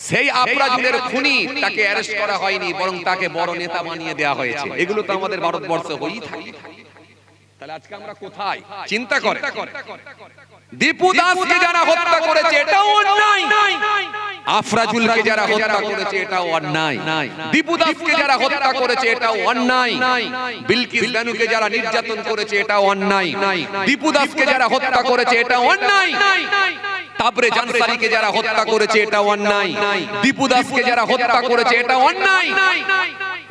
সেই আফরাজুলের খুনি, তাকে অ্যারেস্ট করা হয়নি, বরং তাকে বড় নেতা বানিয়ে দেওয়া হয়েছে। এগুলো তো আমাদের ভারতবর্ষে হয়েই থাকে। তাহলে আজকে আমরা কোথায়? চিন্তা করে, দীপু দাসকে যারা হত্যা করেছে এটাও অন্যায়, আফরাজুলকে যারা হত্যা করেছে এটাও অন্যায়, দীপু দাসকে যারা হত্যা করেছে এটাও অন্যায়, বিলকিস বানুকে যারা নির্যাতন করেছে এটাও অন্যায়, দীপু দাসকে যারা হত্যা করেছে এটাও অন্যায়, তাবরেজ আনসারীকে যারা হত্যা করেছে এটাও অন্যায়, দীপু দাসকে যারা হত্যা করেছে এটাও অন্যায়,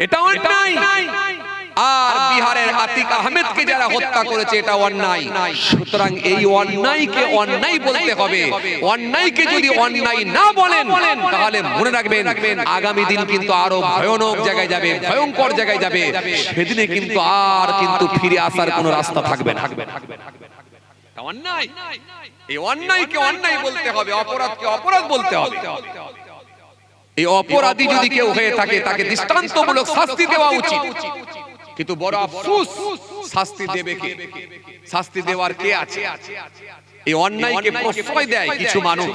এটা অন্যায়। আর বিহারের আতিক আহমেদকে যারা হত্যা করেছে এটা অন্যায়। সুতরাং এই অন্যায়কে অন্যায় বলতে হবে। অন্যায়কে যদি অন্যায় না বলেন, তাহলে মনে রাখবেন আগামী দিন কিন্তু আরো ভয়ানক জায়গায় যাবে, ভয়ঙ্কর জায়গায় যাবে। সেদিনে কিন্তু আর কিন্তু ফিরে আসার কোনো রাস্তা থাকবে না। অন্যায়, এই অন্যায়কে অন্যায় বলতে হবে, অপরাধকে অপরাধ বলতে হবে। এই অপরাধী যদি কেউ হয়ে থাকে, তাকে দৃষ্টান্তমূলক শাস্তি দেওয়া উচিত। কিন্তু বড় আফসোস, শাস্তি দেবে কে? শাস্তি দেওয়ার কে আছে? এই অন্যায়কে প্রশ্রয় দেয় কিছু মানুষ,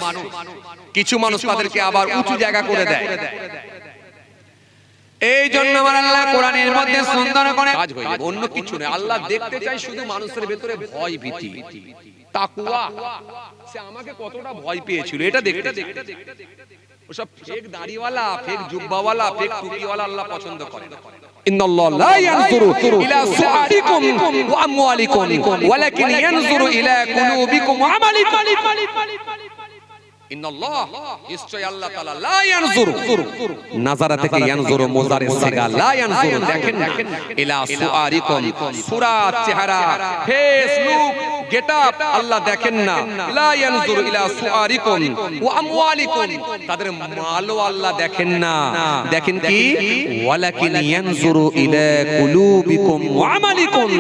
কিছু মানুষ তাদেরকে আবার উঁচু জায়গা করে দেয়। এই জন্য আমার আল্লাহ কোরআনের মধ্যে সুন্দর করে কাজ হয়ে যাবে, অন্য কিছু নয়। আল্লাহ দেখতে চাই শুধু মানুষের ভেতরে ভয় ভীতি, তাকওয়া। সে আমাকে কতটা ভয় পেয়েছিল এটা দেখতে। ওসব ফেক দাড়িওয়ালা, ফেক জুব্বাওয়ালা, ফেক টুপিওয়ালা আল্লাহ পছন্দ করে না। ইন্নাল্লাহ লা ইয়ানজুরু ইলা সুআরিকুম ওয়া আমওয়ালিকুম ওয়ালাকিন ইয়ানজুরু ইলা কুলুবিকুম ওয়া আমালিকুম। ইন্নাল্লাহ, নিশ্চয় আল্লাহ তাআলা লা ইয়ানজুরু, নাজারা থেকে ইয়ানজুরু, মুজারে সিগা, লা ইয়ানজুরু দেখেন না, ইলা সুআরিকুম, সুরাত, চেহারা, ফেস, লুক, গেটআপ আল্লাহ দেখেন না। লা ইয়ানজুরু ইলা সুআরিকুম ওয়া আমওয়ালিকুম, তাদের মালও আল্লাহ দেখেন না। দেখেন কি? ওয়ালাকিন ইয়ানজুরু ইলা কুলুবিকুম ওয়া আমালিকুম,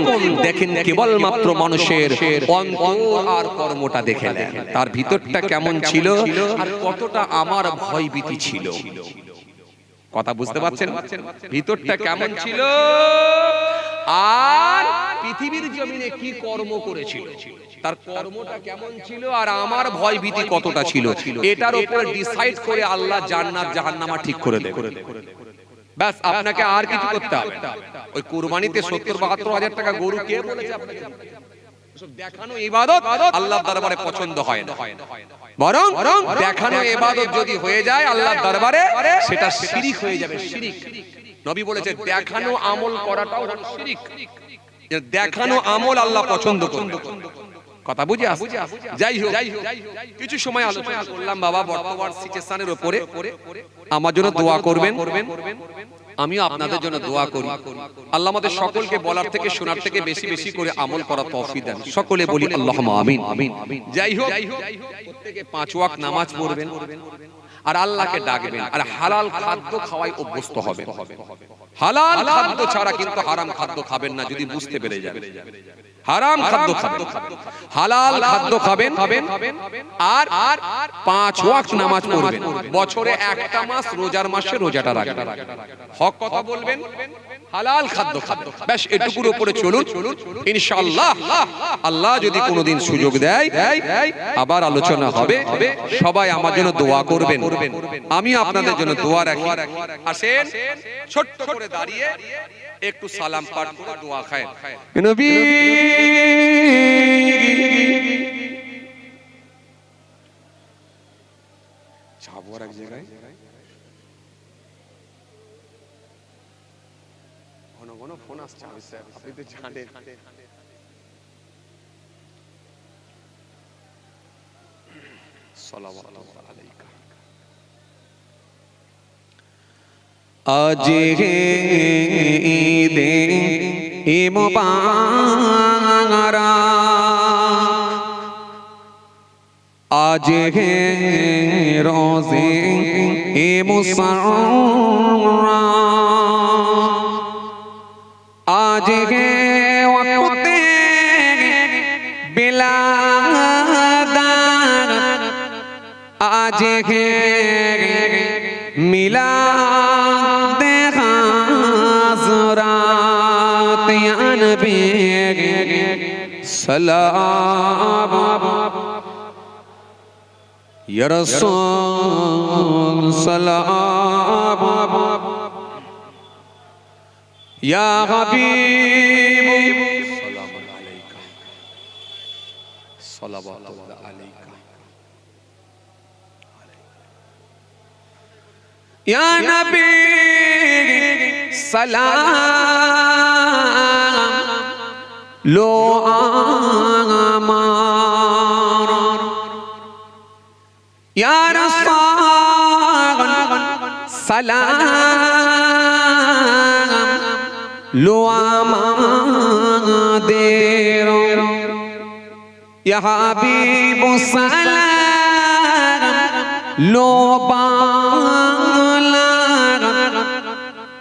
দেখেন কেবলমাত্র মানুষের অন্তর আর কর্মটা দেখেন, তার ভিতরটা কেমন ছিল আর কতটা আমার ভয় ভীতি ছিল। কথা বুঝতে পারছেন? ভিতরটা কেমন ছিল আর পৃথিবীর জমিনে কি কর্ম করেছিল, তার কর্মটা কেমন ছিল আর আমার ভয় ভীতি কতটা ছিল, এটার উপরে ডিসাইড করে আল্লাহ জান্নাত জাহান্নাম ঠিক করে দেবে। ব্যাস, আপনাকে আর কিছু করতে হবে না। ওই কুরবানিতে 70-72 হাজার টাকা গরু কে বলেছে আপনাকে? সব দেখানো ইবাদত আল্লাহর দরবারে পছন্দ হয় না। বরং দেখানো ইবাদত যদি হয়ে যায় আল্লাহর দরবারে, সেটা শিরিক হয়ে যাবে, শিরিক। নবী বলেছে দেখানো আমল করাটাও হলো শিরিক। দেখানো আমল আল্লাহ পছন্দ করেন। কথা বুঝে আসছে? যাই হোক, কিছু সময় আলোচনা করলাম বাবা বর্তমান সিচুয়েশনের উপরে। আমার জন্য দোয়া করবেন, আমিও আপনাদের জন্য দোয়া করি। আল্লাহ আমাদের সকলকে বলার থেকে শোনার থেকে বেশি বেশি করে আমল করার তৌফিক দেন। সকলে বলি আল্লাহুম্মা আমিন। যাই হোক, প্রত্যেকে 5 ওয়াক্ত নামাজ পড়বেন আর আল্লাহকে ডাকবেন, আর হালাল খাদ্য খাওয়ায় অভ্যস্ত হবেন। হালাল খাদ্য ছাড়া কিন্তু হারাম খাদ্য খাবেন না, যদি বুঝতে পেরে যাবেন। হারাম খাদ্য খাবেন, হালাল খাদ্য খাবেন, আর 5 ওয়াক্ত নামাজ পড়বেন। বছরে একটা মাস রোজার মাসে রোজাটা রাখবেন। হক কথা বলবেন, হালাল খাদ্য খাবেন। ব্যাস এটুকুর উপরে চলুন, ইনশাআল্লাহ আল্লাহ যদি কোনোদিন সুযোগ দেয় আবার আলোচনা হবে। সবাই আমার জন্য দোয়া করবেন, আমি আপনাদের জন্য দোয়া রাখি। আসেন ছোট্ট করে দাঁড়িয়ে একটু সালাম পাঠ করে দোয়া খায়। নবী যাবো আর এক জায়গায়, ঘন ঘন ফোন আসছে, আপনি তো জানেন। সাল্লাল্লাহু আলাইকা। आज है ईदे मुबारक, आज है रोज़े मुसर्रत, आज है वक़्त बिलादत, आज है मिलाद ख़ासरात, या नबी सलाम, या रसूल सलाम, या हबीब सलाम अलैका, सलावतु अलैका, या नबी सलाम लो आमार, या रसूल सलाम लो आमादेर, या हबीब सलाम लो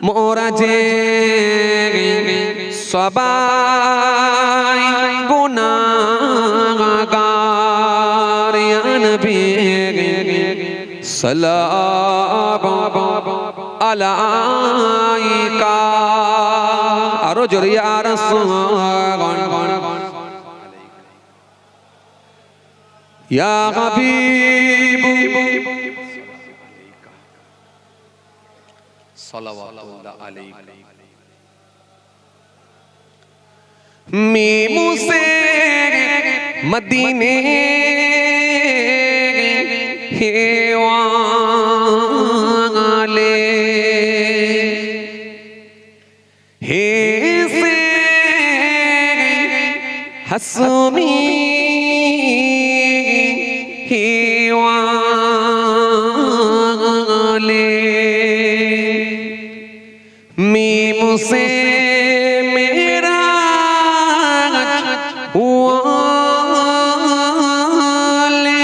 मोरा जे सबाई गुनाहगार, या नबी सलाम अलैका, आरो जोरे या रसूल या हबीब सलावतु अलैका। मीमू से मदीने हे वाले, हे से हसमी हे वाले, मीम से मेरा वाले,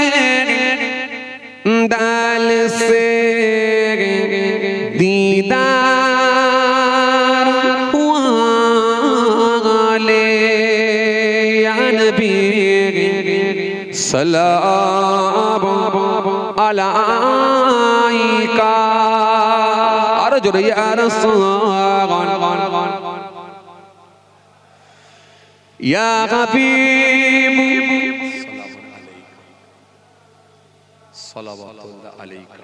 दाल से दीदार वाले, या नबी सलाम अलैका, आरो जोरे या रसूल या हबीब सलावतु अलैका।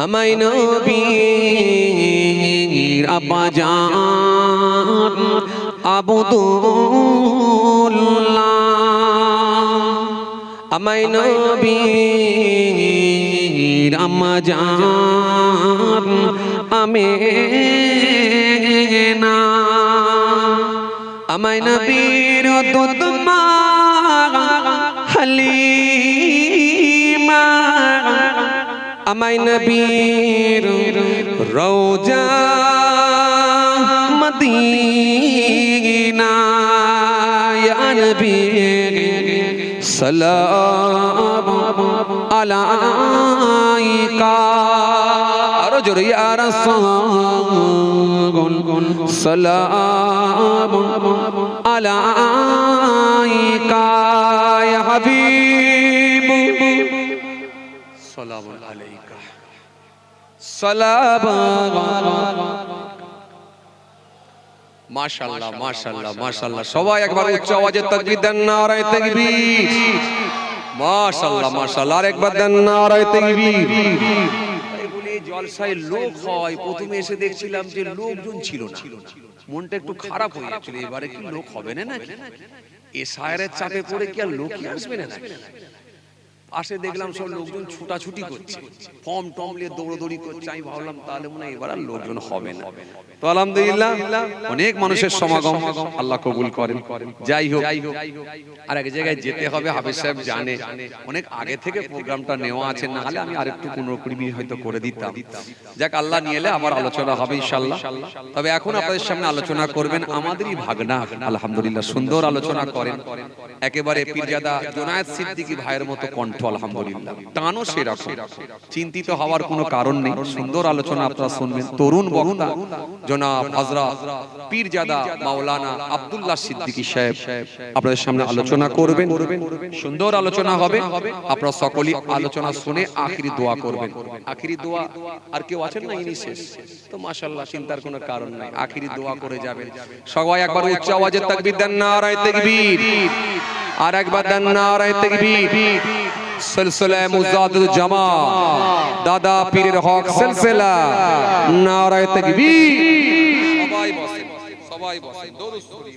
আমায় নবীর আব্বাজান আব্দুল্লাহ, আমায় নবীর আম্মাজান আমেনা, আমায় নবীর দুধমা হালিমা, আমায় নবীর রওজা মদিনা, ইয়া নবী সালাম আলাইকা, আরো জোরে ইয়া রাসূল সালাম আলাইকা ইয়া হাবিব সালাম আলাইকা সালাম। মাশাআল্লাহ মাশাআল্লাহ মাশাআল্লাহ, সবাই একবার উচ্চ আওয়াজে তাকবীর দেন, নারায়ে তাকবীর। মাশাআল্লাহ মাশাআল্লাহ, আরেকবার দেন নারায়ে তাকবীর। এগুলি জলসায় লোক হয়, প্রথমে এসে দেখছিলাম যে লোকজন ছিল না, মনটা একটু খারাপ হয়ে যাচ্ছিল, এবারে কি লোক হবে না নাকি, এ শায়েরের চাপে পড়ে কি আর লোকই আসবে না নাকি। আসে দেখলাম সব লোকজন ছুটাছুটি করছে, ফর্ম টম নিয়ে দৌড়দৌড়ি করছে, আমি ভাবলাম তাহলে মনে হয় এবার আর লোকজন হবে না। তো আলহামদুলিল্লাহ অনেক মানুষের সমাগম, আল্লাহ কবুল করেন। যাই হোক, আর এক জায়গায় যেতে হবে, হাফেজ সাহেব জানে, অনেক আগে থেকে প্রোগ্রামটা নেওয়া আছে, না হলে আমি আরেকটু 15-20 মিনিট হয়তো করে দিতাম। যাক, আল্লাহ নিয়ে এলে আবার আলোচনা হবে ইনশাআল্লাহ। তবে এখন আপনাদের সামনে আলোচনা করবেন আমাদেরই ভাগনা, আলহামদুলিল্লাহ সুন্দর আলোচনা করেন, একেবারে পীরজাদা জুনায়েদ সিদ্দিকী ভাইয়ের মতো কণ্ঠ, আলহামদুলিল্লাহ টানও সেরকম, চিন্তিত হওয়ার কোনো কারণ নেই। সুন্দর আলোচনা আপনারা শুনবেন। তরুণ বক্তা জনাব হযরত পীরজাদা মাওলানা আব্দুল্লাহ সিদ্দিকী সাহেব আপনাদের সামনে আলোচনা করবেন, সুন্দর আলোচনা হবে। আপনারা সকলেই আলোচনা শুনে আখিরি দোয়া করবেন। আখিরি দোয়া আর কেউ আছেন না, ইনি শেষ তো মাশাআল্লাহ, চিন্তার কোনো কারণ নাই, আখিরি দোয়া করে যাবেন। সবাই একবার উচ্চ আওয়াজে তাকবীর দেন, নারায়ে তাকবীর। আর একবার দেন নারায়ে তাকবীর। সিলসিলা মুজাদ্দিদুল জামা দাদা পীরের হক সিলসিলা, নারায়ে তাকবীর। সবাই বসেন, সবাই বসেন, দরুদ শরীফ।